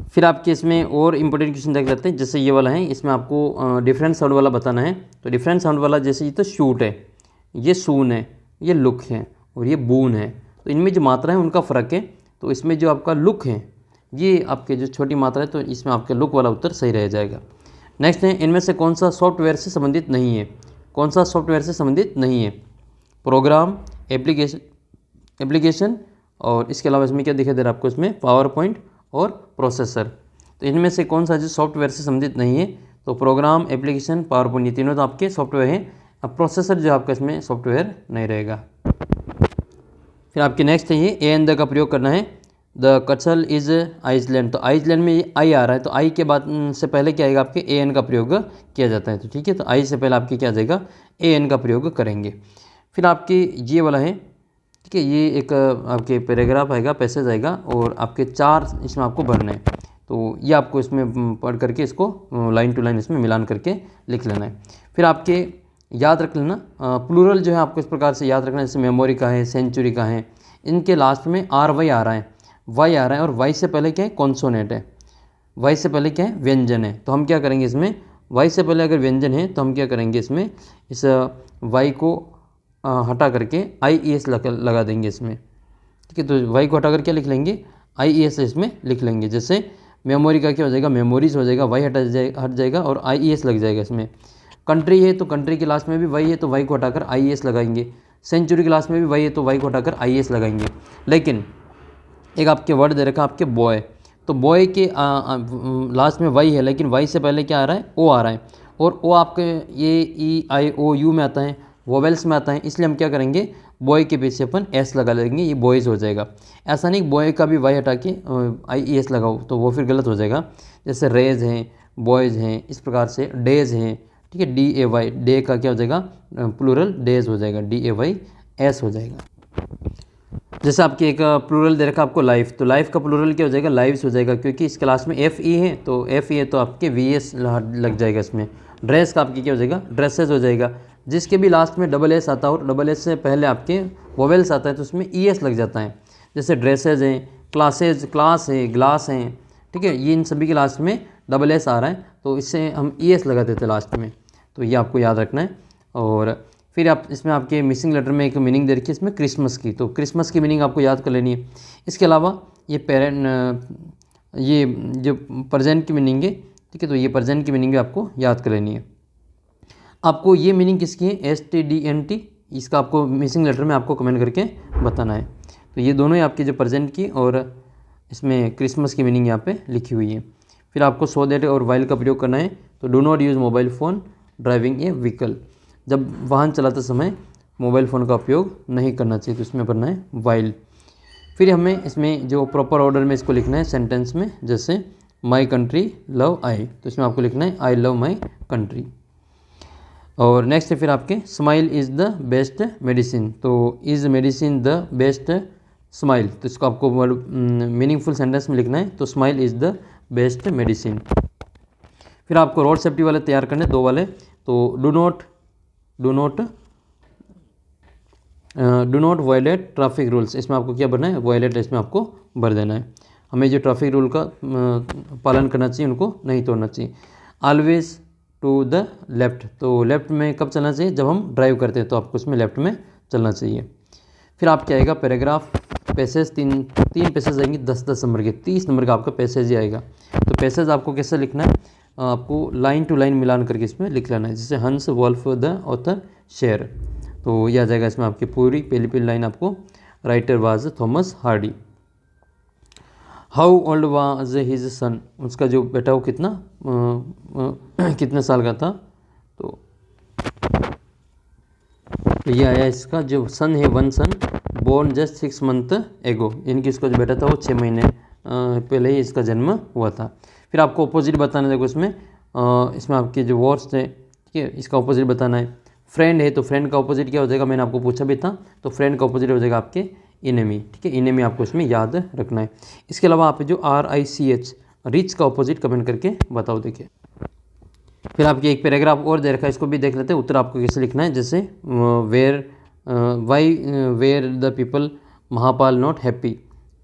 फिर आपके इसमें और इम्पोर्टेंट क्वेश्चन देख लेते हैं, जैसे ये वाला है, इसमें आपको डिफरेंट साउंड वाला बताना है। तो डिफरेंट साउंड वाला जैसे ये तो शूट है, ये सून है, ये लुक है और ये बून है। तो इनमें जो मात्रा है उनका फ़र्क है। तो इसमें जो आपका लुक है ये आपके जो छोटी मात्रा है, तो इसमें आपका लुक वाला उत्तर सही रह जाएगा। नेक्स्ट है, इनमें से कौन सा सॉफ्टवेयर से संबंधित नहीं है, कौन सा सॉफ्टवेयर से संबंधित नहीं है, प्रोग्राम, एप्लीकेशन और इसके अलावा इसमें क्या दिखाई दे रहा है आपको, इसमें पावर पॉइंट और प्रोसेसर। तो इनमें से कौन सा जो सॉफ्टवेयर से संबंधित नहीं है, तो प्रोग्राम, एप्लीकेशन, पावर पॉइंट, ये तीनों तो आपके सॉफ्टवेयर हैं। अब प्रोसेसर जो आपका इसमें सॉफ्टवेयर नहीं रहेगा। फिर आपके नेक्स्ट है ये ए एन द का प्रयोग करना है। द कटसल इज आइसलैंड, तो आइसलैंड में ये आई आ रहा है, तो आई के बाद से पहले क्या आएगा आपके ए एन का प्रयोग किया जाता है। तो ठीक है, तो आई से पहले आपके क्या आ जाएगा, ए एन का प्रयोग करेंगे। फिर आपके ये वाला है, ठीक है, ये एक आपके पैराग्राफ आएगा, पैसेज आएगा और आपके 4 इसमें आपको भरना है। तो ये आपको इसमें पढ़ करके इसको लाइन टू लाइन इसमें मिलान करके लिख लेना है। फिर आपके याद रख लेना, प्लूरल जो है आपको इस प्रकार से याद रखना है, जैसे मेमोरी का है, सेंचुरी का है, इनके लास्ट में RY आ रहा है, वाई आ रहा है और वाई से पहले क्या है, कॉन्सोनेंट है, वाई से पहले क्या है, व्यंजन है। तो हम क्या करेंगे इसमें, वाई से पहले अगर व्यंजन है तो हम क्या करेंगे इसमें, इस वाई को हटा करके IES लगा देंगे इसमें, ठीक है। तो वाई को हटा कर क्या लिख लेंगे, IES इसमें लिख लेंगे। जैसे मेमोरी का क्या हो जाएगा, मेमोरीज हो जाएगा, वाई हट जाएगा और IES लग जाएगा इसमें। कंट्री है तो कंट्री के लास्ट में भी वाई है तो वाई को हटाकर IES लगाएंगे। सेंचुरी के लास्ट में भी वाई है तो वाई को हटाकर IES लगाएंगे। लेकिन एक आपके वर्ड दे रखा आपके बॉय, तो बॉय के लास्ट में वाई है, लेकिन वाई से पहले क्या आ रहा है, ओ आ रहा है और ओ आपके ये EIOU में आता है, वोवेल्स में आता है, इसलिए हम क्या करेंगे, बॉय के पीछे अपन S लगा लेंगे, ये बॉयज़ हो जाएगा। ऐसा नहीं बॉय का भी वाई हटा के IES लगाओ तो वो फिर गलत हो जाएगा। जैसे रेज हैं, बॉयज़ हैं, इस प्रकार से डेज हैं, ठीक है, DAY, डे का क्या हो जाएगा, प्लूरल डेज हो जाएगा, DAYS हो जाएगा। जैसे आपकी एक प्लूरल दे रखा आपको लाइफ, तो लाइफ का प्लूरल क्या हो जाएगा, लाइव्स हो जाएगा, क्योंकि इस क्लास में FE है तो FE है तो आपके VS लग जाएगा इसमें। ड्रेस का आपकी क्या हो जाएगा, ड्रेसेस हो जाएगा। जिसके भी लास्ट में SS आता है और SS से पहले आपके वोवेल्स आता है तो उसमें ES लग जाता है। जैसे ड्रेसेज हैं, क्लासेज, क्लास है, ग्लास हैं, ठीक है, ये इन सभी के लास्ट में SS आ रहा है तो इससे हम ES लगा देते हैं लास्ट में। तो ये आपको याद रखना है। और फिर आप इसमें आपके मिसिंग लेटर में एक मीनिंग दे रखी है इसमें क्रिसमस की, तो क्रिसमस की मीनिंग आपको याद कर लेनी है। इसके अलावा ये जो प्रेजेंट की मीनिंग है, ठीक है, तो ये प्रेजेंट की मीनिंग भी आपको याद कर लेनी है। आपको ये मीनिंग किसकी है, STDNT, इसका आपको मिसिंग लेटर में आपको कमेंट करके बताना है। तो ये दोनों ही आपकी जो प्रेजेंट की और इसमें क्रिसमस की मीनिंग यहाँ पे लिखी हुई है। फिर आपको सो दैट और वाइल का प्रयोग करना है। तो do not use mobile phone driving A vehicle, जब वाहन चलाते समय मोबाइल फ़ोन का उपयोग नहीं करना चाहिए, तो इसमें पढ़ना है वाइल। फिर हमें इसमें जो प्रॉपर ऑर्डर में इसको लिखना है सेंटेंस में, जैसे माई कंट्री लव आई, तो इसमें आपको लिखना है आई लव माई कंट्री। और नेक्स्ट है फिर आपके smile is the best medicine, तो is medicine the best smile, तो इसको आपको वर्ड मीनिंगफुल सेंटेंस में लिखना है। तो smile is the best medicine. फिर आपको रोड सेफ्टी वाले तैयार करने 2 वाले, तो do not violate traffic rules, इसमें आपको क्या भरना है, वायलेट, इसमें आपको भर देना है। हमें जो ट्रैफिक रूल का पालन करना चाहिए उनको नहीं तोड़ना चाहिए। ऑलवेज टू द लेफ़्ट, तो लेफ़्ट में कब चलना चाहिए, जब हम ड्राइव करते हैं तो आपको इसमें लेफ़्ट में चलना चाहिए। फिर आप क्या आएगा, पैराग्राफ पैसेज, तीन पैसेज आएंगे 10-10 नंबर के, 30 नंबर का आपका पैसेज ही आएगा। तो पैसेज आपको कैसे लिखना है, आपको लाइन टू लाइन मिलान करके इसमें लिख लेना है। जैसे हंस, वॉल्फ, द ऑथर, शेयर, तो यह आ जाएगा इसमें आपकी पूरी पहली लाइन आपको, writer was Thomas Hardy. How old was his son, उसका जो बेटा वो कितने साल का था, तो ये आया इसका जो सन है, 1 सन बोर्न जस्ट 6 मंथ एगो, यानी कि इसका जो बेटा था वो 6 महीने पहले ही इसका जन्म हुआ था। फिर आपको अपोजिट बताना, देखो इसमें इसमें आपके जो वर्ड्स थे, ठीक है, इसका ऑपोजिट बताना है। फ्रेंड है तो फ्रेंड का ऑपोजिट क्या हो जाएगा, मैंने आपको पूछा भी था, तो फ्रेंड का ऑपोजिट हो जाएगा आपके इनेमी, ठीक है, इनेमी आपको इसमें याद रखना है। इसके अलावा आप जो RICH रिच का ऑपोजिट कमेंट करके बताओ। देखिए फिर आपके एक पैराग्राफ और दे रखा है, इसको भी देख लेते हैं। उत्तर आपको कैसे लिखना है, जैसे where why were the people Mahapal not happy,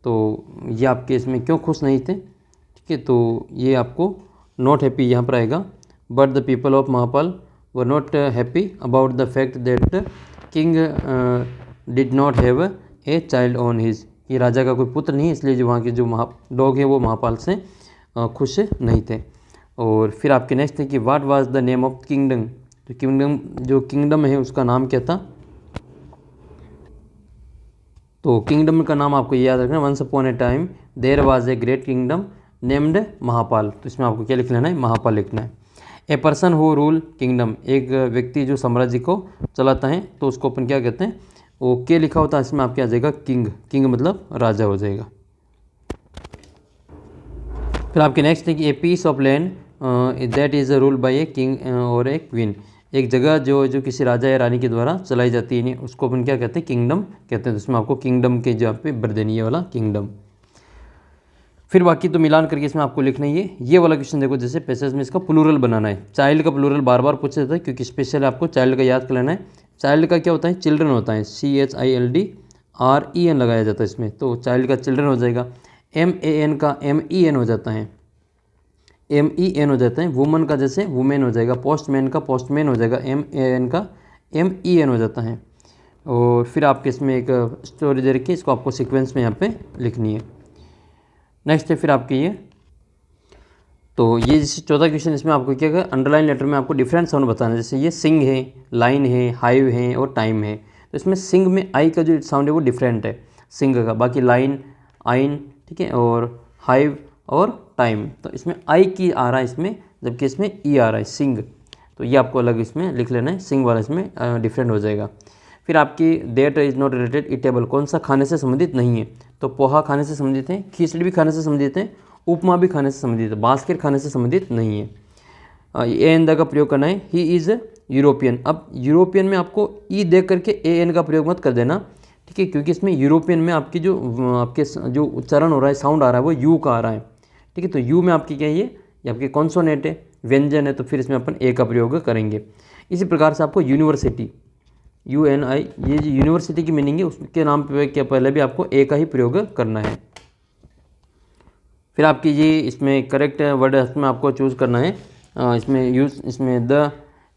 तो ये आपके इसमें क्यों खुश नहीं थे, ठीक है, तो ये आपको नॉट हैप्पी यहाँ पर आएगा। But the people of Mahapal were not happy about the fact that king did not have a child on his, ये राजा का कोई पुत्र नहीं, इसलिए जो वहाँ के जो लोग हैं वो महापाल से खुश नहीं थे। और फिर आपके नेक्स्ट है कि what was the name of kingdom, तो जो किंगडम है उसका नाम क्या था, तो किंगडम का नाम आपको याद रखना, once upon a time there was a great kingdom named Mahapal, तो इसमें आपको क्या लिख लेना है, महापाल लिखना है। ए पर्सन हु रूल किंगडम, एक व्यक्ति जो साम्राज्य को चलाता है तो उसको अपन क्या कहते हैं, वो के लिखा होता है, इसमें आपके आ जाएगा किंग, किंग मतलब राजा हो जाएगा। फिर आपके नेक्स्ट है कि a piece of land that is rule by a king और ए क्वीन, एक जगह जो किसी राजा या रानी के द्वारा चलाई जाती है उसको अपन क्या कहते हैं, किंगडम कहते हैं, तो इसमें आपको किंगडम के जहाँ पे बर्देनिया वाला किंगडम। फिर बाकी तो मिलान करके इसमें आपको लिखना ही है। ये वाला क्वेश्चन देखो, जैसे पैसेज में इसका प्लूरल बनाना है, चाइल्ड का प्लूरल बार बार पूछा जाता है क्योंकि स्पेशल आपको चाइल्ड का याद कर लेना है। चाइल्ड का क्या होता है, चिल्ड्रन होता है, CHILDREN लगाया जाता है इसमें, तो चाइल्ड का चिल्ड्रन हो जाएगा। MAN का MEN हो जाता है, MEN हो जाता है। वुमन का जैसे वुमेन हो जाएगा, पोस्टमैन का पोस्टमैन हो जाएगा, MAN का MEN हो जाता है। और फिर आपके इसमें एक स्टोरी दे रखी है, इसको आपको सीक्वेंस में यहाँ पे लिखनी है। नेक्स्ट है फिर आपके ये, तो ये जैसे चौथा क्वेश्चन, इसमें आपको क्या है, अंडरलाइन लेटर में आपको डिफरेंट साउंड बताना है, जैसे ये सिंग है, लाइन है, हाइव है और टाइम है, तो इसमें सिंग में आई का जो साउंड है वो डिफरेंट है सिंग का, बाकी लाइन, आइन, ठीक है, और हाइव और टाइम, तो इसमें आई की आ रहा है इसमें, जबकि इसमें ई आ रहा है सिंग, तो ये आपको अलग इसमें लिख लेना है, सिंग वाला इसमें डिफरेंट हो जाएगा। फिर आपकी that is not related edible, कौन सा खाने से संबंधित नहीं है, तो पोहा खाने से संबंधित है, खिचड़ी भी खाने से संबंधित है, उपमा भी खाने से संबंधित है, बास्केट खाने से संबंधित नहीं है। ए एन द का प्रयोग करना है, ही इज़ यूरोपियन, अब यूरोपियन में आपको ई देख करके AN का प्रयोग मत कर देना, ठीक है, क्योंकि इसमें यूरोपियन में आपकी आपके जो उच्चारण हो रहा है, साउंड आ रहा है वो यू का आ रहा है, ठीक है, तो यू में आपकी क्या है, ये आपकी कॉन्सोनेंट है, व्यंजन है, तो फिर इसमें अपन ए का प्रयोग करेंगे। इसी प्रकार से आपको यूनिवर्सिटी UNI, ये जो यूनिवर्सिटी की मीनिंग है उसके नाम पे क्या पहले भी आपको ए का ही प्रयोग करना है। फिर आपकी ये इसमें करेक्ट वर्ड में आपको चूज़ करना है, इसमें the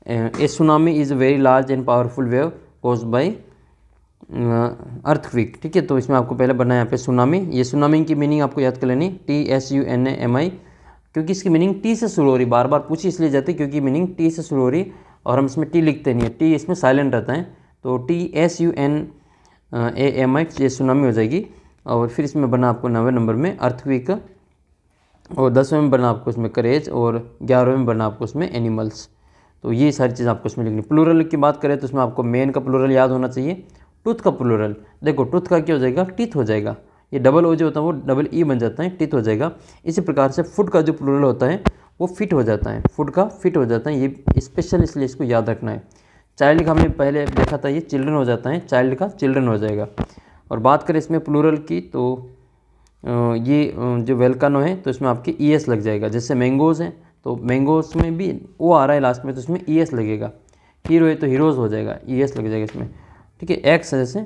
A tsunami is very large and powerful wave caused by earthquake, ठीक है, तो इसमें आपको पहले बनना है यहाँ पे सुनामी, ये सुनामी की मीनिंग आपको याद कर लेनी, TSUNAMI, क्योंकि इसकी मीनिंग टी से शुरू हो रही, बार बार पूछी इसलिए जाती है क्योंकि मीनिंग टी से शुरू हो रही और हम इसमें टी लिखते नहीं है, टी इसमें साइलेंट रहता है, तो TSUNAMI ये सुनामी हो जाएगी। और फिर इसमें बना आपको 9वें नंबर में अर्थक्वेक, और 10वें में बना आपको इसमें करेज, और 11वें में बना आपको इसमें एनिमल्स, तो ये सारी चीज़ आपको इसमें लिखनी। प्लूरल की बात करें तो इसमें आपको मेन का प्लूरल याद होना चाहिए, टूथ का प्लूरल, देखो टूथ का क्या हो जाएगा, टीथ हो जाएगा, ये डबल ओ जो होता है वो डबल ई बन जाता है, टीथ हो जाएगा। इसी प्रकार से फुट का जो प्लूरल होता है वो फिट हो जाता है, फुट का फिट हो जाता है, ये स्पेशल इसलिए इसको याद रखना है। चाइल्ड का हमने पहले देखा था, ये चिल्ड्रन हो जाता है, चाइल्ड का चिल्ड्रन हो जाएगा। और बात करें इसमें प्लूरल की तो ये जो वेलकानो है तो इसमें आपके ES लग जाएगा, जैसे मैंगोज़ हैं तो मैंगोज़ में भी ओ आ रहा है लास्ट में तो इसमें ES लगेगा, हीरो है तो हीरोज़ हो जाएगा, ES लग जाएगा इसमें, ठीक है। एक्स है जैसे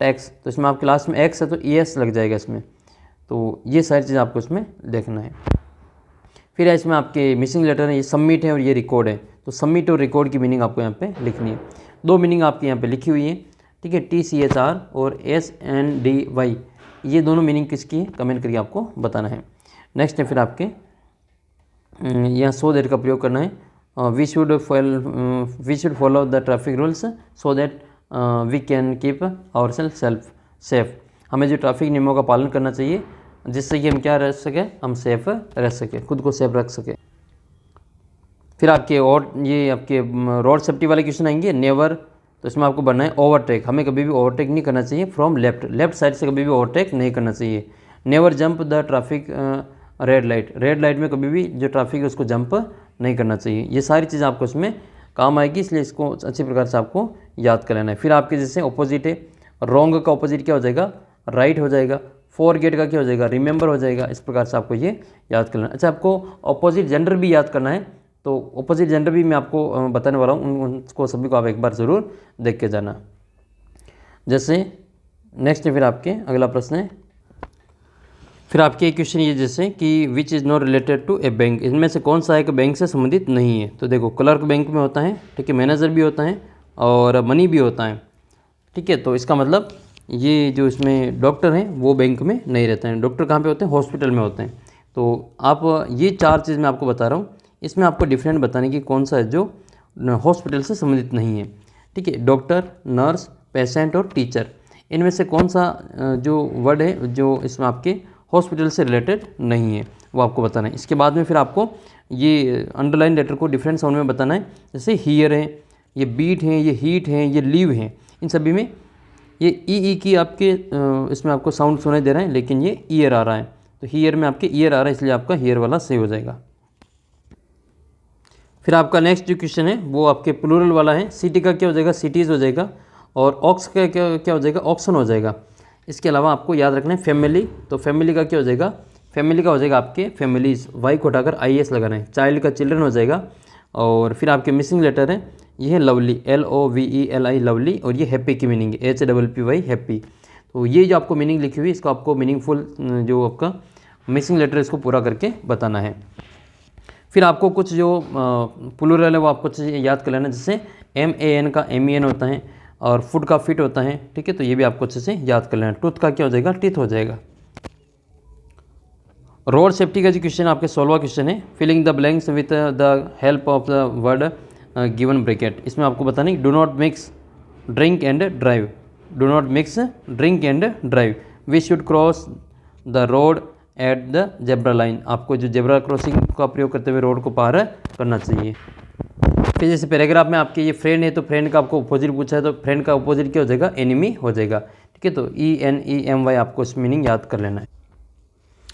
टैक्स, तो इसमें आपके लास्ट में एक्स है तो ES लग जाएगा इसमें, तो ये सारी चीज़ आपको इसमें देखना है। फिर इसमें आपके मिसिंग लेटर है, ये सबमिट है और ये रिकॉर्ड है, तो सबमिट और रिकॉर्ड की मीनिंग आपको यहाँ पे लिखनी है। दो मीनिंग आपकी यहाँ पे लिखी हुई है, ठीक है, TCHR और SNDY, ये दोनों मीनिंग किसकी है कमेंट करके आपको बताना है। नेक्स्ट है फिर आपके यहाँ सो दैट का प्रयोग करना है, we should follow the traffic rules so that we can keep our self safe, हमें जो ट्रैफिक नियमों का पालन करना चाहिए जिससे कि हम क्या रह सके, हम सेफ रह सके, खुद को सेफ रख सके। फिर आपके और ये आपके रोड सेफ्टी वाले क्वेश्चन आएंगे, नेवर, तो इसमें आपको बनना है ओवरटेक, हमें कभी भी ओवरटेक नहीं करना चाहिए फ्रॉम लेफ्ट साइड से कभी भी ओवरटेक नहीं करना चाहिए। Never jump the traffic red light में कभी भी जो ट्रैफिक है उसको जंप नहीं करना चाहिए। ये सारी चीज़ें आपको इसमें काम आएगी, इसलिए इसको अच्छी प्रकार से आपको याद कर लेना है। फिर आपके जैसे ऑपोजिट है, रॉन्ग का ऑपोजिट क्या हो जाएगा, राइट हो जाएगा। फॉरगेट का क्या हो जाएगा, रिमेंबर हो जाएगा। इस प्रकार से आपको ये याद कर लेना। अच्छा, आपको ऑपोजिट जेंडर भी याद करना है, तो ऑपोजिट जेंडर भी मैं आपको बताने वाला हूँ, उनको सभी को आप एक बार ज़रूर देख के जाना। जैसे नेक्स्ट है फिर आपके अगला प्रश्न है, फिर आपके एक क्वेश्चन ये जैसे कि which is not related to a bank, इनमें से कौन सा एक बैंक से संबंधित नहीं है। तो देखो, क्लर्क बैंक में होता है, ठीक है, मैनेजर भी होता है और मनी भी होता है, ठीक है। तो इसका मतलब ये जो इसमें डॉक्टर हैं वो बैंक में नहीं रहते हैं। डॉक्टर कहाँ पे होते हैं, हॉस्पिटल में होते हैं। तो आप ये 4 चीज़ मैं आपको बता रहा हूँ, इसमें आपको डिफरेंट बताने की कौन सा है जो हॉस्पिटल से संबंधित नहीं है, ठीक है। डॉक्टर, नर्स, पेशेंट और टीचर, इनमें से कौन सा जो वर्ड है जो इसमें आपके हॉस्पिटल से रिलेटेड नहीं है, वो आपको बताना है। इसके बाद में फिर आपको ये अंडरलाइन लेटर को डिफरेंट साउंड में बताना है। जैसे हियर है, ये बीट है, ये हीट है, ये लीव है, इन सभी में ये ई की आपके इसमें आपको साउंड सुनाई दे रहा है, लेकिन ये ईयर आ रहा है। तो हियर में आपके ईयर आ रहा है, इसलिए आपका हियर वाला सही हो जाएगा। फिर आपका नेक्स्ट जो क्वेश्चन है वो आपके प्लूरल वाला है। सिटी का क्या हो जाएगा, सिटीज़ हो जाएगा, और ऑक्स का क्या हो जाएगा, ऑक्सन हो जाएगा। इसके अलावा आपको याद रखना है फैमिली, तो फैमिली का क्या हो जाएगा, फैमिली का हो जाएगा आपके फैमिलीज़, वाई को हटाकर IS लगाना है। चाइल्ड का चिल्ड्रन हो जाएगा। और फिर आपके मिसिंग लेटर है, ये है लवली, LOVELI लवली, और ये हैप्पी की मीनिंग है HAPPY हैप्पी। तो ये जो आपको मीनिंग लिखी हुई है, इसको आपको मीनिंगफुल जो आपका मिसिंग लेटर इसको पूरा करके बताना है। फिर आपको कुछ जो प्लूरल है वो आपको याद कर लेना, जैसे MAN का MEN होता है, और फुट का फिट होता है, ठीक है। तो ये भी आपको अच्छे से याद कर लेना। टूथ का क्या हो जाएगा, टीथ हो जाएगा। रोड सेफ्टी का जो क्वेश्चन आपके 16वां क्वेश्चन है, filling the blanks with the help of the word given bracket. इसमें आपको बताना है, do not mix drink and drive, do not mix drink and drive, we should cross the road at the zebra line. आपको जो zebra crossing का प्रयोग करते हुए रोड को पार करना चाहिए। फिर जैसे पैराग्राफ में आपके ये फ्रेंड है, तो फ्रेंड का आपको अपोजिट पूछा है, तो फ्रेंड का अपोजिट क्या हो जाएगा, एनिमी हो जाएगा, ठीक है। तो ENEMY आपको इस मीनिंग याद कर लेना है।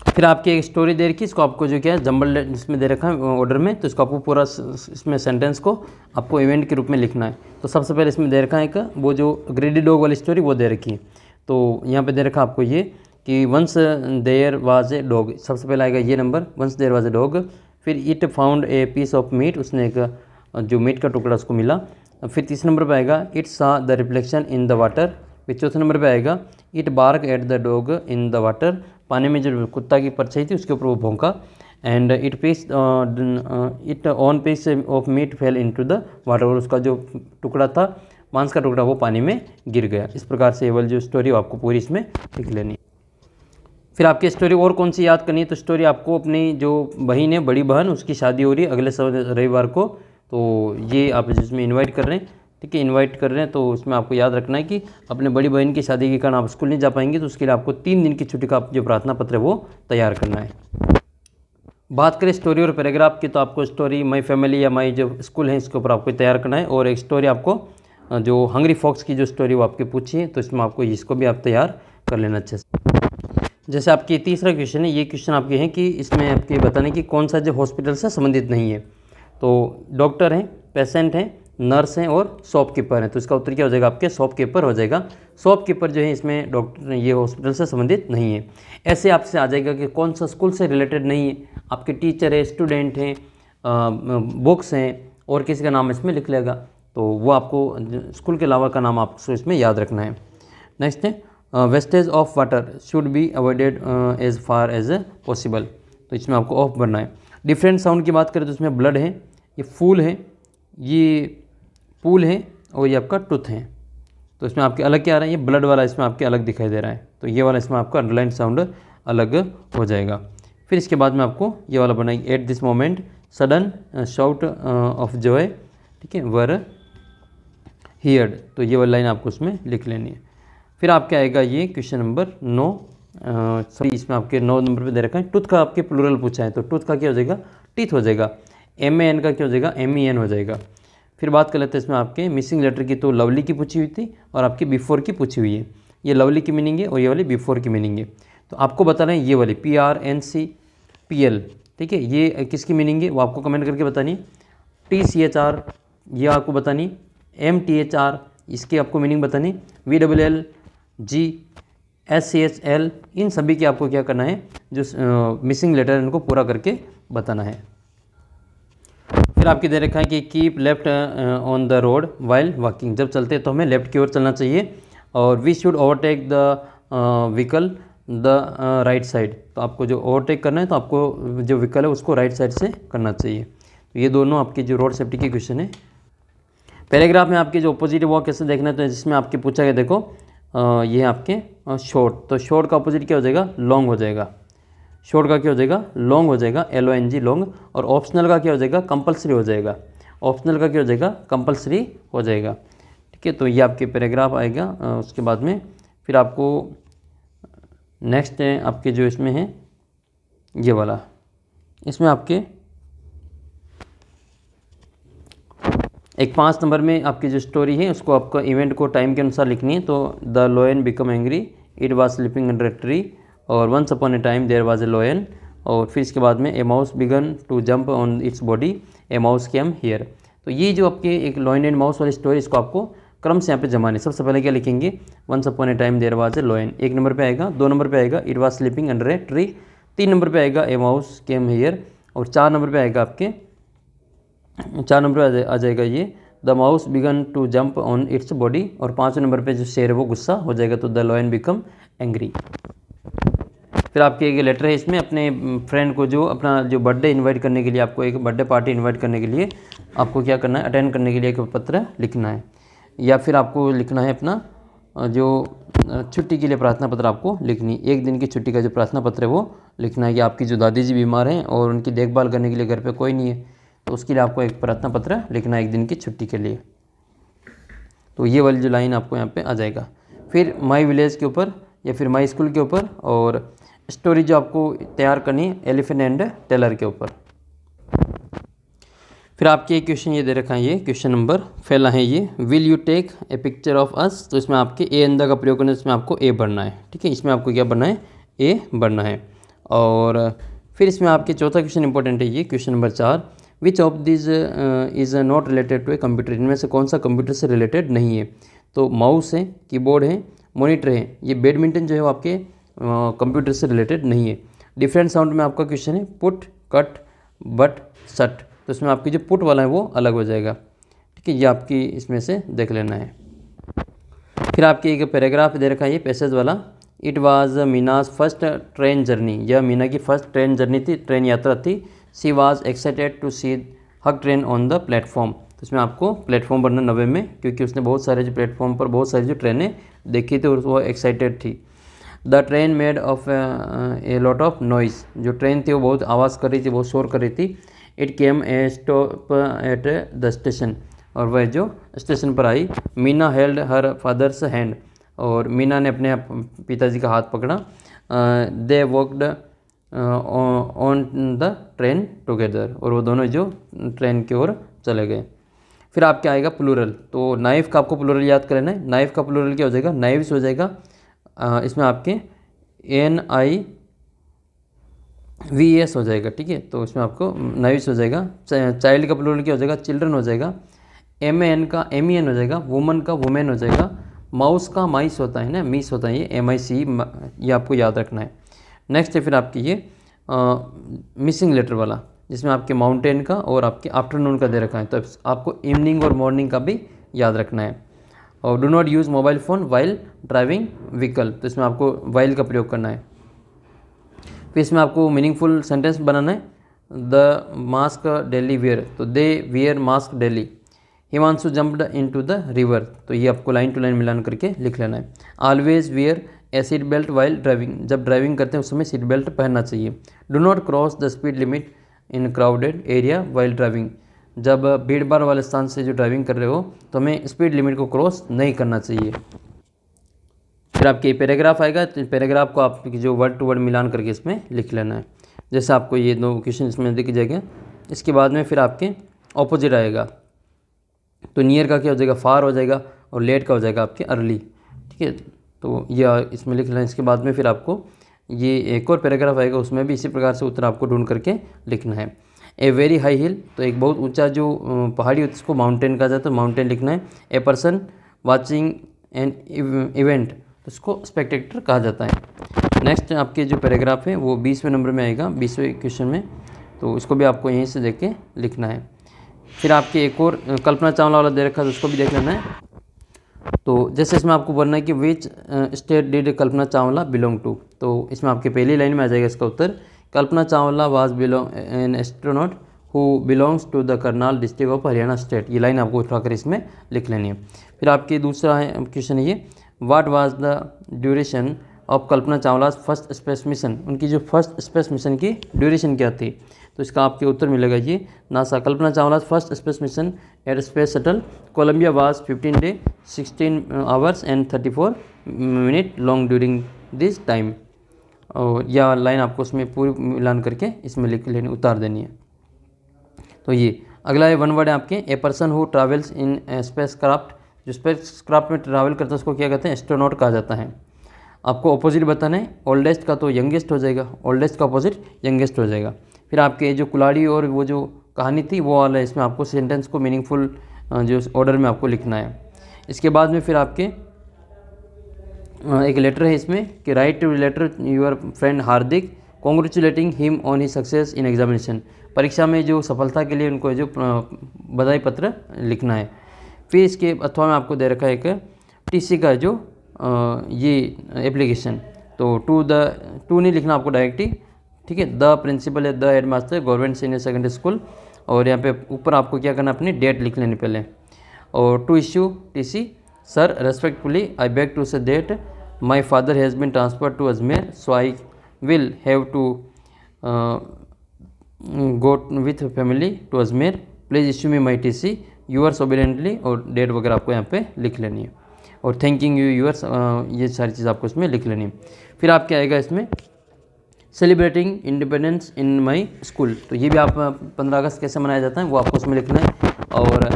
फिर आपकी एक स्टोरी दे रखी, इसको आपको जो क्या है जंबल इसमें दे रखा है ऑर्डर में, तो इसको आपको पूरा इसमें सेंटेंस को आपको इवेंट के रूप में लिखना है। तो सबसे पहले इसमें दे रखा है एक वो जो ग्रेडी डॉग वाली स्टोरी वो दे रखी है। तो यहाँ पे दे रखा आपको ये कि once there was a dog, सबसे पहले आएगा ये number, once there was a dog. फिर it found a piece of meat, उसने एक जो मीट का टुकड़ा उसको मिला। फिर तीसरे नंबर पे आएगा it saw the reflection in the water. फिर चौथे नंबर पे आएगा it bark at the dog in the water, पानी में जो कुत्ता की परछाई थी उसके ऊपर वो भौंका। And it piece it on piece of meat fell into the water, और उसका जो टुकड़ा था मांस का टुकड़ा वो पानी में गिर गया। इस प्रकार से ये वाली जो स्टोरी वो आपको पूरी इसमें लिख लेनी है। फिर आपकी स्टोरी और कौन सी याद करनी है, तो स्टोरी आपको अपनी जो बहन है, बड़ी बहन, उसकी शादी हो रही है अगले रविवार को। तो ये आप जिसमें इनवाइट कर रहे हैं, ठीक है, इनवाइट कर रहे हैं, तो उसमें आपको याद रखना है कि अपने बड़ी बहन की शादी के कारण आप स्कूल नहीं जा पाएंगे, तो उसके लिए आपको 3 दिन की छुट्टी का जो प्रार्थना पत्र है वो तैयार करना है। बात करें स्टोरी और पैराग्राफ की, तो आपको स्टोरी माई फैमिली या माई जो स्कूल है इसके ऊपर आपको तैयार करना है, और एक स्टोरी आपको जो हंग्री फॉक्स की जो स्टोरी वो आपकी पूछी है, तो इसमें आपको इसको भी आप तैयार कर लेना अच्छे से। जैसे आपकी तीसरा क्वेश्चन है, ये क्वेश्चन आपके हैं कि इसमें आपके बताने की कौन सा जो हॉस्पिटल से संबंधित नहीं है। तो डॉक्टर हैं, पेशेंट हैं, नर्स हैं और शॉपकीपर हैं। तो इसका उत्तर क्या हो जाएगा, आपके शॉपकीपर हो जाएगा। शॉपकीपर जो है इसमें डॉक्टर ये हॉस्पिटल से संबंधित नहीं है। ऐसे आपसे आ जाएगा कि कौन सा स्कूल से रिलेटेड नहीं है, आपके टीचर है, स्टूडेंट हैं, बुक्स हैं, और किसी का नाम इसमें लिख लेगा, तो वो आपको स्कूल के अलावा का नाम आपको इसमें याद रखना है। नेक्स्ट है wastage of water should be avoided as far as possible. तो इसमें आपको ऑफ बनना है। डिफरेंट साउंड की बात करें तो इसमें ब्लड है, ये फूल है, ये पूल है, और ये आपका टूथ है। तो इसमें आपके अलग क्या आ रहा है, ये ब्लड वाला इसमें आपके अलग दिखाई दे रहा है, तो ये वाला इसमें आपका अंडरलाइन साउंड अलग हो जाएगा। फिर इसके बाद में आपको ये वाला बनाएगी, at this moment sudden shout of Joy, ठीक है, वर हियर्ड। तो ये वाली लाइन आपको उसमें लिख लेनी है। फिर आपके आएगा ये क्वेश्चन नंबर 9, सॉरी इसमें आपके 9 नंबर पे दे रखा है, टूथ का आपके प्लूरल पूछा है, तो टूथ का क्या हो जाएगा, टीथ हो जाएगा। MAN का क्या हो जाएगा, MEN हो जाएगा। फिर बात कर लेते हैं इसमें आपके मिसिंग लेटर की, तो लवली की पूछी हुई थी और आपकी बिफोर की पूछी हुई है। ये लवली की मीनिंग है और ये वाली बिफोर की मीनिंग है। तो आपको बताना है ये वाली PRNCPL, ठीक ठीक है, ये किसकी मीनिंग है वो आपको कमेंट करके बतानी। TCHR ये आपको बतानी, MTHR इसकी आपको मीनिंग बतानी, VLLG SCHL इन सभी की आपको क्या करना है, जो मिसिंग लेटर इनको पूरा करके बताना है। फिर आपकी दे रखा है कि keep left on the road while walking, जब चलते हैं तो हमें लेफ्ट की ओर चलना चाहिए, और we should overtake the vehicle the right side, तो आपको जो ओवरटेक करना है तो आपको जो व्हीकल है उसको राइट साइड से करना चाहिए। तो ये दोनों आपके जो रोड सेफ्टी के क्वेश्चन है। पैराग्राफ में आपके जो अपोजिट वो कैसे देखना है, तो जिसमें आपके पूछा गया देखो ये आपके शॉर्ट, तो शॉर्ट का अपोजिट क्या हो जाएगा, लॉन्ग हो जाएगा। शॉर्ट का क्या हो जाएगा, लॉन्ग हो जाएगा, LONG लॉन्ग। और ऑप्शनल का क्या हो जाएगा, कंपलसरी हो जाएगा। ऑप्शनल का क्या हो जाएगा, कंपलसरी हो जाएगा। ठीक है, तो ये आपके पैराग्राफ आएगा। उसके बाद में फिर आपको नेक्स्ट है आपके जो इसमें है ये वाला, इसमें आपके एक 5 नंबर में आपकी जो स्टोरी है उसको आपको इवेंट को टाइम के अनुसार लिखनी है। तो the lion become angry, it was sleeping under a tree, और once upon a time there was a lion, और फिर इसके बाद में a mouse began to jump on its body, a mouse came here. तो ये जो आपके एक लॉयन एंड माउस वाली स्टोरी, इसको आपको क्रम से यहाँ पे जमाने। सबसे पहले क्या लिखेंगे, once upon a time there was a lion, 1 number पे आएगा। 2 नंबर पे आएगा it was sleeping under a tree. 3 number पे आएगा ए माउस केम हियर। और 4 नंबर पे आएगा आपके 4 नंबर पे आ जाएगा ये the mouse began to jump on its body. और 5 नंबर पे जो शेर है वो गुस्सा हो जाएगा, तो द लॉयन बिकम एंग्री। फिर आपके एक लेटर है, इसमें अपने फ्रेंड को जो अपना जो बर्थडे इनवाइट करने के लिए, आपको एक बर्थडे पार्टी इनवाइट करने के लिए आपको क्या करना है, अटेंड करने के लिए एक पत्र लिखना है, या फिर आपको लिखना है अपना जो छुट्टी के लिए प्रार्थना पत्र आपको लिखनी। 1 दिन की छुट्टी का जो प्रार्थना पत्र है वो लिखना है कि आपकी जो दादी जी बीमार हैं और उनकी देखभाल करने के लिए घर पे कोई नहीं है, तो उसके लिए आपको एक प्रार्थना पत्र लिखना है 1 दिन की छुट्टी के लिए। तो ये वाली जो लाइन आपको यहाँ पे आ जाएगा। फिर माई विलेज के ऊपर या फिर माई स्कूल के ऊपर, और स्टोरी जो आपको तैयार करनी है एलिफेंट एंड टेलर के ऊपर। फिर आपके क्वेश्चन ये दे रखा है, ये क्वेश्चन नंबर पहला है ये, will you take a picture of us. तो इसमें आपके ए अंदर का प्रयोग करना है, इसमें आपको ए भरना है। ठीक है, इसमें आपको क्या भरना है, ए भरना है। और फिर इसमें आपके चौथा क्वेश्चन इंपॉर्टेंट है ये, question number 4, which of this is not related to a computer. इनमें से कौन सा कंप्यूटर से रिलेटेड नहीं है। तो माउस है, कीबोर्ड है, मॉनिटर है। ये बैडमिंटन जो है वो आपके कंप्यूटर से रिलेटेड नहीं है। डिफरेंट साउंड में आपका क्वेश्चन है, पुट, कट, बट, सट। तो इसमें आपकी जो पुट वाला है वो अलग हो जाएगा। ठीक है, ये आपकी इसमें से देख लेना है। फिर आपकी एक पैराग्राफ दे रखा है ये पैसेज वाला, it was Meena's first train journey. यह मीना की फर्स्ट ट्रेन जर्नी थी, ट्रेन यात्रा थी। She was excited to see her train on the platform. तो इसमें आपको प्लेटफॉर्म बनना 90 में, क्योंकि उसने बहुत सारे जो प्लेटफॉर्म पर बहुत सारी जो ट्रेनें देखी थी और वो एक्साइटेड थी। The train made of a lot of noise. जो ट्रेन थी वो बहुत आवाज़ कर रही थी, बहुत शोर कर रही थी। It came a stop at the station. और वह जो स्टेशन पर आई। Meena held her father's hand. और मीना ने अपने पिताजी का हाथ पकड़ा। They walked on the train together. और वो दोनों जो ट्रेन की ओर चले गए। फिर आपके आएगा प्लूरल। तो नाइफ का आपको प्लूरल याद करना है। नाइफ का प्लूरल क्या हो जाएगा, नाइव्स हो जाएगा। इसमें आपके NIVS हो जाएगा। ठीक है, तो इसमें आपको नाइव्स हो जाएगा। चाइल्ड का प्लूरल क्या हो जाएगा, चिल्ड्रन हो जाएगा। MAN का MEN हो जाएगा। वुमन का वुमेन हो जाएगा। माउस का माइस होता है ना, मीस होता है ये, MIC, ये आपको याद रखना है। नेक्स्ट है फिर आपकी ये मिसिंग लेटर वाला, जिसमें आपके माउंटेन का और आपके आफ्टरनून का दे रखा है। तो आपको इवनिंग और मॉर्निंग का भी याद रखना है। और do not use mobile phone while driving vehicle. तो इसमें आपको वाइल का प्रयोग करना है। फिर इसमें आपको मीनिंगफुल सेंटेंस बनाना है। The mask daily wear. तो they wear mask daily. Himanshu jumped into the river. तो ये आपको लाइन टू लाइन मिलान करके लिख लेना है। ऑलवेज वेयर ए सीट बेल्ट वाइल ड्राइविंग। जब ड्राइविंग करते हैं उस समय सीट बेल्ट पहनना चाहिए। Do not cross the speed limit in crowded area while driving. जब भीड़ भाड़ वाले स्थान से जो ड्राइविंग कर रहे हो तो हमें स्पीड लिमिट को क्रॉस नहीं करना चाहिए। फिर आपके पैराग्राफ आएगा, तो पैराग्राफ को आप जो वर्ड टू वर्ड मिलान करके इसमें लिख लेना है। जैसे आपको ये 2 क्वेश्चन इसमें दिख जाएगा। इसके बाद में फिर आपके ऑपोजिट आएगा। तो नियर का क्या हो जाएगा, फार हो जाएगा। और लेट का हो जाएगा आपके अर्ली। ठीक है, तो यह इसमें लिख लेना। इसके बाद में फिर आपको ये एक और पैराग्राफ आएगा, उसमें भी इसी प्रकार से उत्तर आपको ढूंढ करके लिखना है। ए वेरी हाई हिल, तो एक बहुत ऊंचा जो पहाड़ी होती है उसको माउंटेन कहा जाता है, माउंटेन लिखना है। A person watching an event, तो उसको स्पेक्टेटर कहा जाता है। नेक्स्ट आपके जो पैराग्राफ है वो 20वें नंबर में आएगा, 20वें क्वेश्चन में, तो इसको भी आपको यहीं से देख के लिखना है। फिर आपके एक और कल्पना चावला वाला दे रखा है, तो उसको भी देख लेना है। तो जैसे इसमें आपको बोलना है कि which state did Kalpana Chawla belong to, तो इसमें आपके पहली लाइन में आ जाएगा इसका उत्तर, Kalpana Chawla was belong an astronaut who belongs to the Karnal district of Haryana state. ये लाइन आपको उठाकर इसमें लिख लेनी है। फिर आपकी दूसरा है क्वेश्चन है ये, what was the duration of Kalpana Chawla's first space mission, उनकी जो फर्स्ट स्पेस मिशन की ड्यूरेशन क्या थी, तो इसका आपके उत्तर मिलेगा ये, NASA Kalpana Chawla first space mission at space shuttle Columbia was 15 day 16 hours and 34 minute long during this time. और यह लाइन आपको उसमें पूरी मिलान करके इसमें लिख लेनी, उतार देनी है। तो ये अगला है वन वर्ड है आपके, ए person who travels in space craft, जो स्पेस क्राफ्ट में ट्रैवल करता है उसको क्या कहते हैं, एस्ट्रोनॉट कहा जाता है। आपको अपोजिट बताना है, ओल्डेस्ट का तो यंगेस्ट हो जाएगा, ओल्डेस्ट का अपोजिट यंगेस्ट हो जाएगा। फिर आपके जो कुलाड़ी और वो जो कहानी थी वो वाला है, इसमें आपको सेंटेंस को मीनिंगफुल जो ऑर्डर में आपको लिखना है। इसके बाद में फिर आपके एक लेटर है इसमें कि write letter your friend Hardik congratulating him on he success in examination, परीक्षा में जो सफलता के लिए उनको जो बधाई पत्र लिखना है। फिर इसके अथवा में आपको दे रखा है एक टीसी का जो ये एप्लीकेशन, तो टू नहीं लिखना आपको डायरेक्टली, ठीक है। द प्रिंसिपल है, the head master government senior secondary school, और यहाँ पे ऊपर आपको क्या करना, अपनी डेट लिख लेनी पहले। और to issue TC sir respectfully I beg to say that my father has been transferred to Ajmer so I will have to go with family to Ajmer, please issue me my TC yours obediently, और date वगैरह आपको यहाँ पे लिख लेनी है। और thanking you yours, ये सारी चीज़ आपको इसमें लिख लेनी है। फिर आपके आएगा इसमें celebrating independence in my school, तो ये भी आप 15 अगस्त कैसे मनाया जाता है वो आपको उसमें लिखना है। और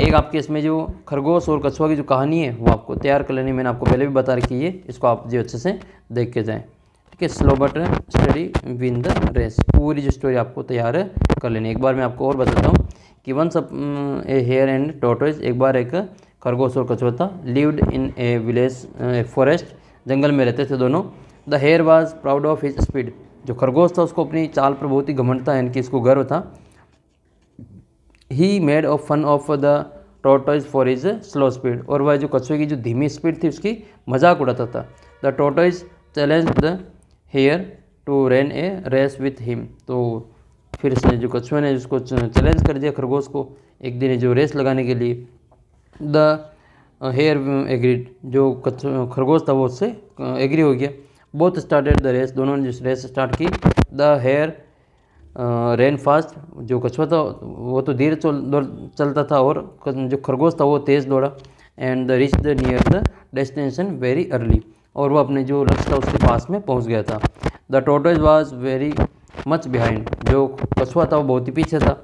एक आपके इसमें जो खरगोश और कछुआ की जो कहानी है वो आपको तैयार कर लेनी, मैंने आपको पहले भी बता रखी है, इसको आप जो अच्छे से देख के जाएँ, ठीक है। Slow but study win the race, पूरी जो स्टोरी आपको तैयार कर लेनी। एक बार मैं आपको और बताता हूँ कि once a hare and tortoise, एक बार एक खरगोश और कछुआ था, lived in a village forest, जंगल में रहते थे दोनों। The hare was proud of his speed, जो खरगोश था उसको अपनी चाल पर बहुत ही घमंड था, यानी कि इसको गर्व था। He made of fun of the tortoise for his slow speed, और वह जो कछुए की जो धीमी स्पीड थी उसकी मजाक उड़ाता था। The tortoise challenge the hare to run a race with him, तो फिर इसने जो कछुए ने उसको चैलेंज कर दिया खरगोश को एक दिन जो रेस लगाने के लिए। द हेयर एग्रीड, जो खरगोश था वो उससे एग्री हो गया। बोथ स्टार्टेड द रेस, दोनों ने जिस रेस स्टार्ट की। द हेयर रेन फास्ट, जो कछुआ था वो तो धीरे चलता था और जो खरगोश था वो तेज़ दौड़ा। And the reach the near the destination very early, और वो अपने जो लक्ष्य था उसके पास में पहुंच गया था। The tortoise was very much behind, जो कछुआ था वो बहुत ही पीछे था।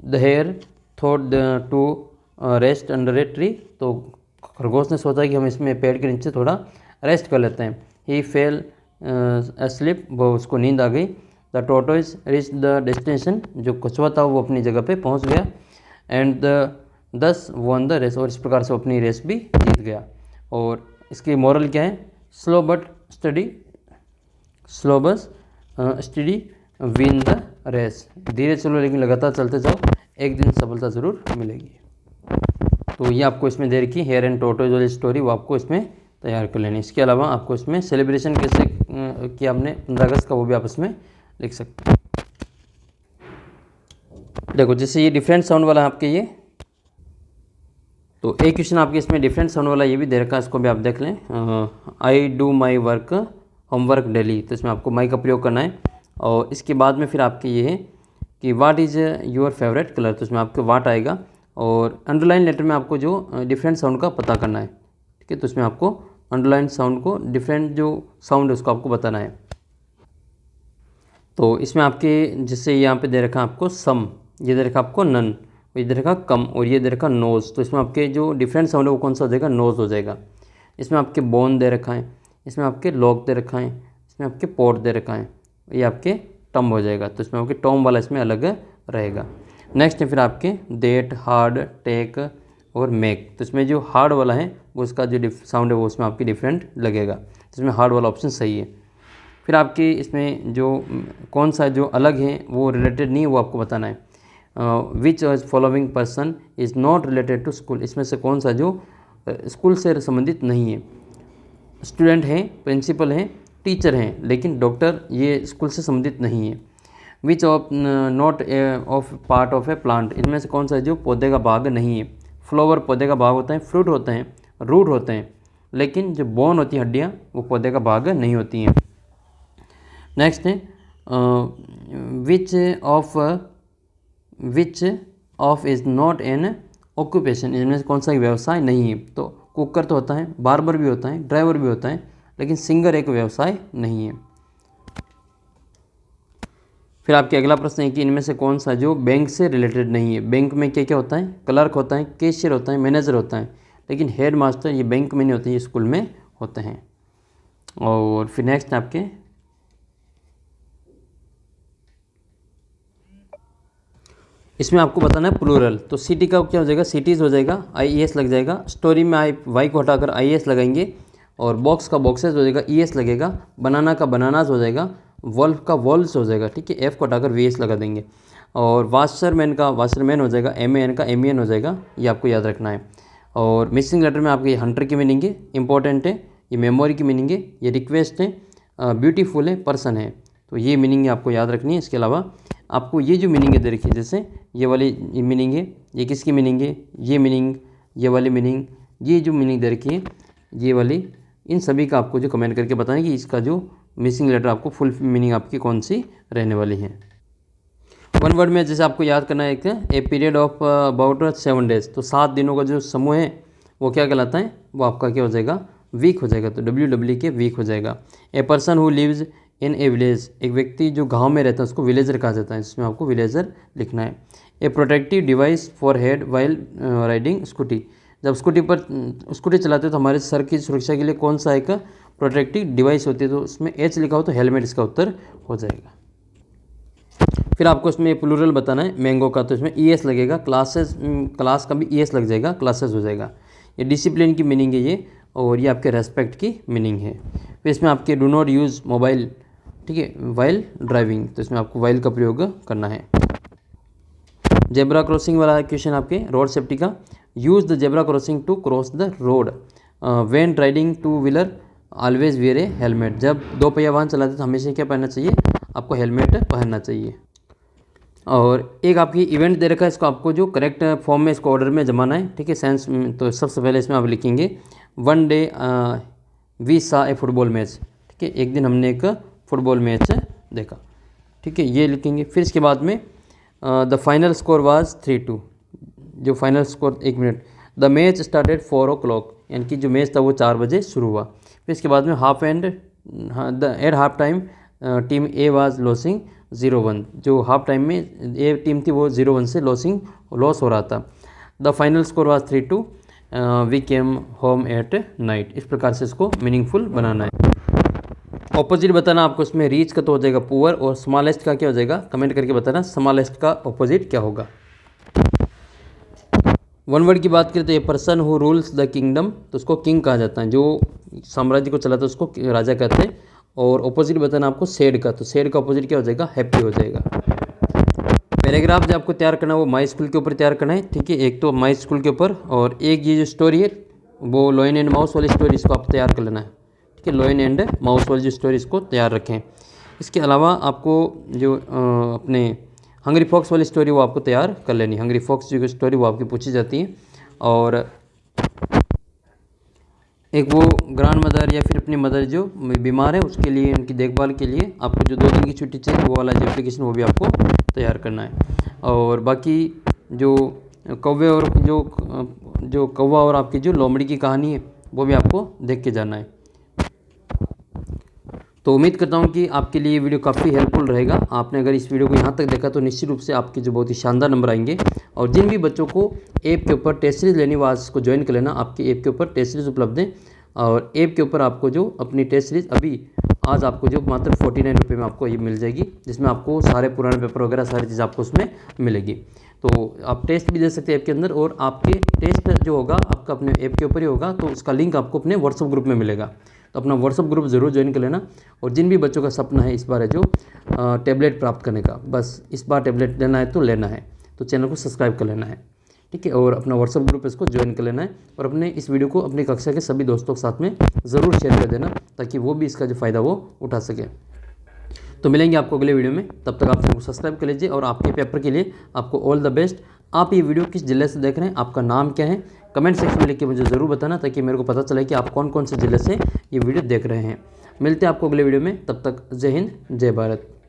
The hare thought to rest under a tree, तो खरगोश ने सोचा कि हम इसमें पेड़ के नीचे थोड़ा रेस्ट कर लेते हैं। ही फेल स्लिप, वो उसको नींद आ गई। The tortoise reach the destination, जो कछुआ था वो अपनी जगह पे पहुंच गया। एंड दस वन द रेस, और इस प्रकार से अपनी रेस भी जीत गया। और इसकी मॉरल क्या है, स्लो बट स्टडी, स्लो बस स्टडी विन द रेस, धीरे चलो लेकिन लगातार चलते जाओ, एक दिन सफलता ज़रूर मिलेगी। तो ये आपको इसमें दे रखी हेयर एंड टॉर्टोइज वाली स्टोरी, वो आपको इसमें तैयार कर लेनी। इसके अलावा आपको इसमें सेलिब्रेशन कैसे किया हमने 15 अगस्त का, वो भी आप इसमें लिख सकते हैं। देखो जैसे ये डिफरेंट साउंड वाला आपके ये, तो एक क्वेश्चन आपके इसमें डिफरेंट साउंड वाला ये भी दे रखा है, इसको भी आप देख लें। I do my work homework daily, तो इसमें आपको माई का प्रयोग करना है। और इसके बाद में फिर आपके ये है कि what is your favourite colour, तो इसमें आपको व्हाट आएगा। और अंडरलाइन लेटर में आपको जो डिफरेंट साउंड का पता करना है, ठीक है। तो इसमें आपको अंडरलाइन साउंड को, डिफरेंट जो साउंड है उसको आपको बताना है। तो इसमें आपके जैसे यहाँ पे दे रखा है आपको सम, ये दे रखा आपको नन, ये दे रखा कम, और ये दे रखा नोज़, तो इसमें आपके जो डिफरेंट साउंड है वो कौन सा हो जाएगा, नोज़ हो जाएगा। इसमें आपके बोन दे रखा है, इसमें आपके लॉक दे रखा है, इसमें आपके पोर्ट दे रखा है, ये आपके टर्म हो जाएगा। तो इसमें आपके टर्म वाला इसमें अलग रहेगा। नेक्स्ट है फिर आपके डेट, हार्ड, टेक और मेक। तो इसमें जो हार्ड वाला है वो उसका जो साउंड है वो उसमें आपकी डिफरेंट लगेगा, तो इसमें हार्ड वाला ऑप्शन सही है। फिर आपके इसमें जो कौन सा जो अलग है वो रिलेटेड नहीं है वो आपको बताना है। Which following person is not related to school, इसमें से कौन सा जो स्कूल से संबंधित नहीं है। स्टूडेंट हैं, प्रिंसिपल हैं, टीचर हैं, लेकिन डॉक्टर ये स्कूल से संबंधित नहीं है। Which of not of part of A plant, इनमें से कौन सा जो पौधे का भाग नहीं है। फ्लावर पौधे का भाग होता है, फ्रूट होते हैं, रूट होते हैं, लेकिन जो बोन होती है, हड्डियाँ, वो पौधे का भाग नहीं होती हैं। नेक्स्ट है which of is not an occupation, इनमें से कौन सा व्यवसाय नहीं है। तो कुकर तो होता है, बार्बर भी होता है, ड्राइवर भी होता है, लेकिन सिंगर एक व्यवसाय नहीं है। फिर आपके अगला प्रश्न है कि इनमें से कौन सा जो बैंक से रिलेटेड नहीं है। बैंक में क्या क्या होता है, क्लर्क होता है, कैशियर होता है, मैनेजर होता है, लेकिन हेड मास्टर ये बैंक में नहीं होते, ये स्कूल में होते हैं। और फिर नेक्स्ट आपके इसमें आपको बताना है प्लूरल। तो सिटी का क्या हो जाएगा, सिटीज़ हो जाएगा, IES लग जाएगा। स्टोरी में आप वाई को हटाकर IAS लगाएंगे, और बॉक्स का बॉक्सेस हो जाएगा, ES लगेगा। बनाना का बनानास हो जाएगा, वॉल्फ का वॉल्स हो जाएगा, ठीक है, F को हटाकर VS लगा देंगे। और वाशरमैन का वाशरमैन हो जाएगा, MAN का MEN हो जाएगा, ये आपको याद रखना है। और मिसिंग लेटर में आपके हंटर की मीनिंग है, इंपॉर्टेंट है, ये मेमोरी की मीनिंग है, ये रिक्वेस्ट है, ब्यूटीफुल है, पर्सन है, तो ये मीनिंग आपको याद रखनी है। इसके अलावा आपको ये जो मीनिंग है दे रखी है, जैसे ये वाली मीनिंग है, ये किसकी मीनिंग है, ये मीनिंग, ये वाली मीनिंग, ये जो मीनिंग दे रखी है, ये वाली, इन सभी का आपको जो कमेंट करके बताएं कि इसका जो मिसिंग लेटर आपको फुल मीनिंग आपकी कौन सी रहने वाली है। वन वर्ड में जैसे आपको याद करना है एक a period of about 7 days, तो 7 दिनों का जो समूह है वो क्या कहलाता है, वो आपका क्या हो जाएगा, वीक हो जाएगा। तो WW के वीक हो जाएगा। A person who lives in a village, एक व्यक्ति जो गांव में रहता है उसको विलेजर कहा जाता है, जिसमें आपको विलेजर लिखना है। ए protective device for head while riding scooty, जब स्कूटी चलाते हो तो हमारे सर की सुरक्षा के लिए कौन सा एक प्रोटेक्टिव डिवाइस होती है, तो उसमें H लिखा हो तो हेलमेट इसका उत्तर हो जाएगा। फिर आपको इसमें प्लूरल बताना है मैंगो का, तो इसमें ES लगेगा, क्लासेस, क्लास का भी ES लग जाएगा, क्लासेस हो जाएगा। ये डिसिप्लिन की मीनिंग है ये, और ये आपके रेस्पेक्ट की मीनिंग है। फिर इसमें आपके डू नॉट यूज़ मोबाइल, ठीक है, वाइल ड्राइविंग, तो इसमें आपको वाइल का प्रयोग करना है। जेब्रा क्रॉसिंग वाला क्वेश्चन आपके रोड सेफ्टी का, use the zebra crossing to cross the road, when riding 2 wheeler always wear a helmet, जब 2 पहिया वाहन चलाते तो हमेशा क्या पहनना चाहिए, आपको हेलमेट पहनना चाहिए। और एक आपकी इवेंट दे रखा है, इसको आपको जो करेक्ट फॉर्म में इसको ऑर्डर में जमाना है, ठीक है, सेंस। तो सबसे पहले इसमें आप लिखेंगे one day we saw A football match, ठीक है, एक दिन हमने एक फुटबॉल मैच देखा, ठीक है, ये लिखेंगे। फिर इसके बाद में द फाइनल स्कोर वाज 3-2, जो final score 1 minute. The match started 4 o'clock, यानी कि जो मैच था वो 4 बजे शुरू हुआ। फिर इसके बाद में half and at half time team A was losing 0-1, जो हाफ टाइम में ए टीम थी वो 0-1 से लॉस हो रहा था। The final score was 3-2, we came home at night. इस प्रकार से इसको मीनिंगफुल बनाना है। ऑपोजिट बताना आपको, इसमें रीच का तो हो जाएगा पुअर, और स्मॉलेस्ट का क्या हो जाएगा, कमेंट करके बताना स्मॉलेस्ट का ऑपोजिट क्या होगा। वन वर्ड की बात करें तो ये person who rules the kingdom, तो उसको किंग कहा जाता है, जो साम्राज्य को चलाता है उसको राजा कहते हैं। और ऑपोजिट बताना आपको सैड का, तो सैड का ऑपोजिट क्या हो जाएगा, हैप्पी हो जाएगा। पैराग्राफ जो आपको तैयार करना है वो माई स्कूल के ऊपर तैयार करना है, ठीक है, एक तो माई स्कूल के ऊपर, और एक ये जो स्टोरी है वो लॉयन एंड माउस वाली स्टोरी, इसको आप तैयार कर लेना है, ठीक है, लॉयन एंड माउस वाली जो स्टोरी इसको तैयार रखें। इसके अलावा आपको जो अपने हंग्री फॉक्स वाली स्टोरी वो आपको तैयार कर लेनी। हंग्री फॉक्स जो स्टोरी वो आपकी पूछी जाती है। और एक वो ग्रैंड मदर या फिर अपनी मदर जो बीमार है उसके लिए, उनकी देखभाल के लिए आपको जो 2 दिन की छुट्टी चाहिए वो वाला जो एप्लीकेशन वो भी आपको तैयार करना है। और बाकी जो कौवे और जो कौवा और आपकी जो लोमड़ी की कहानी है वो भी आपको देख के जाना है। तो उम्मीद करता हूँ कि आपके लिए ये वीडियो काफ़ी हेल्पफुल रहेगा। आपने अगर इस वीडियो को यहाँ तक देखा तो निश्चित रूप से आपके जो बहुत ही शानदार नंबर आएंगे। और जिन भी बच्चों को ऐप के ऊपर टेस्ट सीरीज लेनी वो आज इसको ज्वाइन कर लेना। आपकी ऐप के ऊपर टेस्ट सीरीज उपलब्ध है, और ऐप के ऊपर आपको जो अपनी टेस्ट सीरीज अभी आज आपको जो मात्र 49 रुपये में आपको ये मिल जाएगी, जिसमें आपको सारे पुराने पेपर वगैरह सारी चीज़ आपको उसमें मिलेगी। तो आप टेस्ट भी दे सकते हैं ऐप के अंदर, और आपके टेस्ट जो होगा आपका अपने ऐप के ऊपर ही होगा, तो उसका लिंक आपको अपने व्हाट्सअप ग्रुप में मिलेगा। तो अपना व्हाट्सअप ग्रुप ज़रूर ज्वाइन कर लेना। और जिन भी बच्चों का सपना है इस बार है जो टैबलेट प्राप्त करने का, बस इस बार टैबलेट लेना है तो लेना है, तो चैनल को सब्सक्राइब कर लेना है, ठीक है। और अपना व्हाट्सअप ग्रुप इसको ज्वाइन कर लेना है, और अपने इस वीडियो को अपनी कक्षा के सभी दोस्तों के साथ में ज़रूर शेयर कर देना, ताकि वो भी इसका जो फ़ायदा वो उठा सके। तो मिलेंगे आपको अगले वीडियो में, तब तक आप चैनल को सब्सक्राइब कर लीजिए। और आपके पेपर के लिए आपको ऑल द बेस्ट। आप ये वीडियो किस जिले से देख रहे हैं, आपका नाम क्या है, कमेंट सेक्शन में लिख के मुझे ज़रूर बताना, ताकि मेरे को पता चले कि आप कौन कौन से ज़िले से ये वीडियो देख रहे हैं। मिलते हैं आपको अगले वीडियो में, तब तक जय हिंद जय भारत।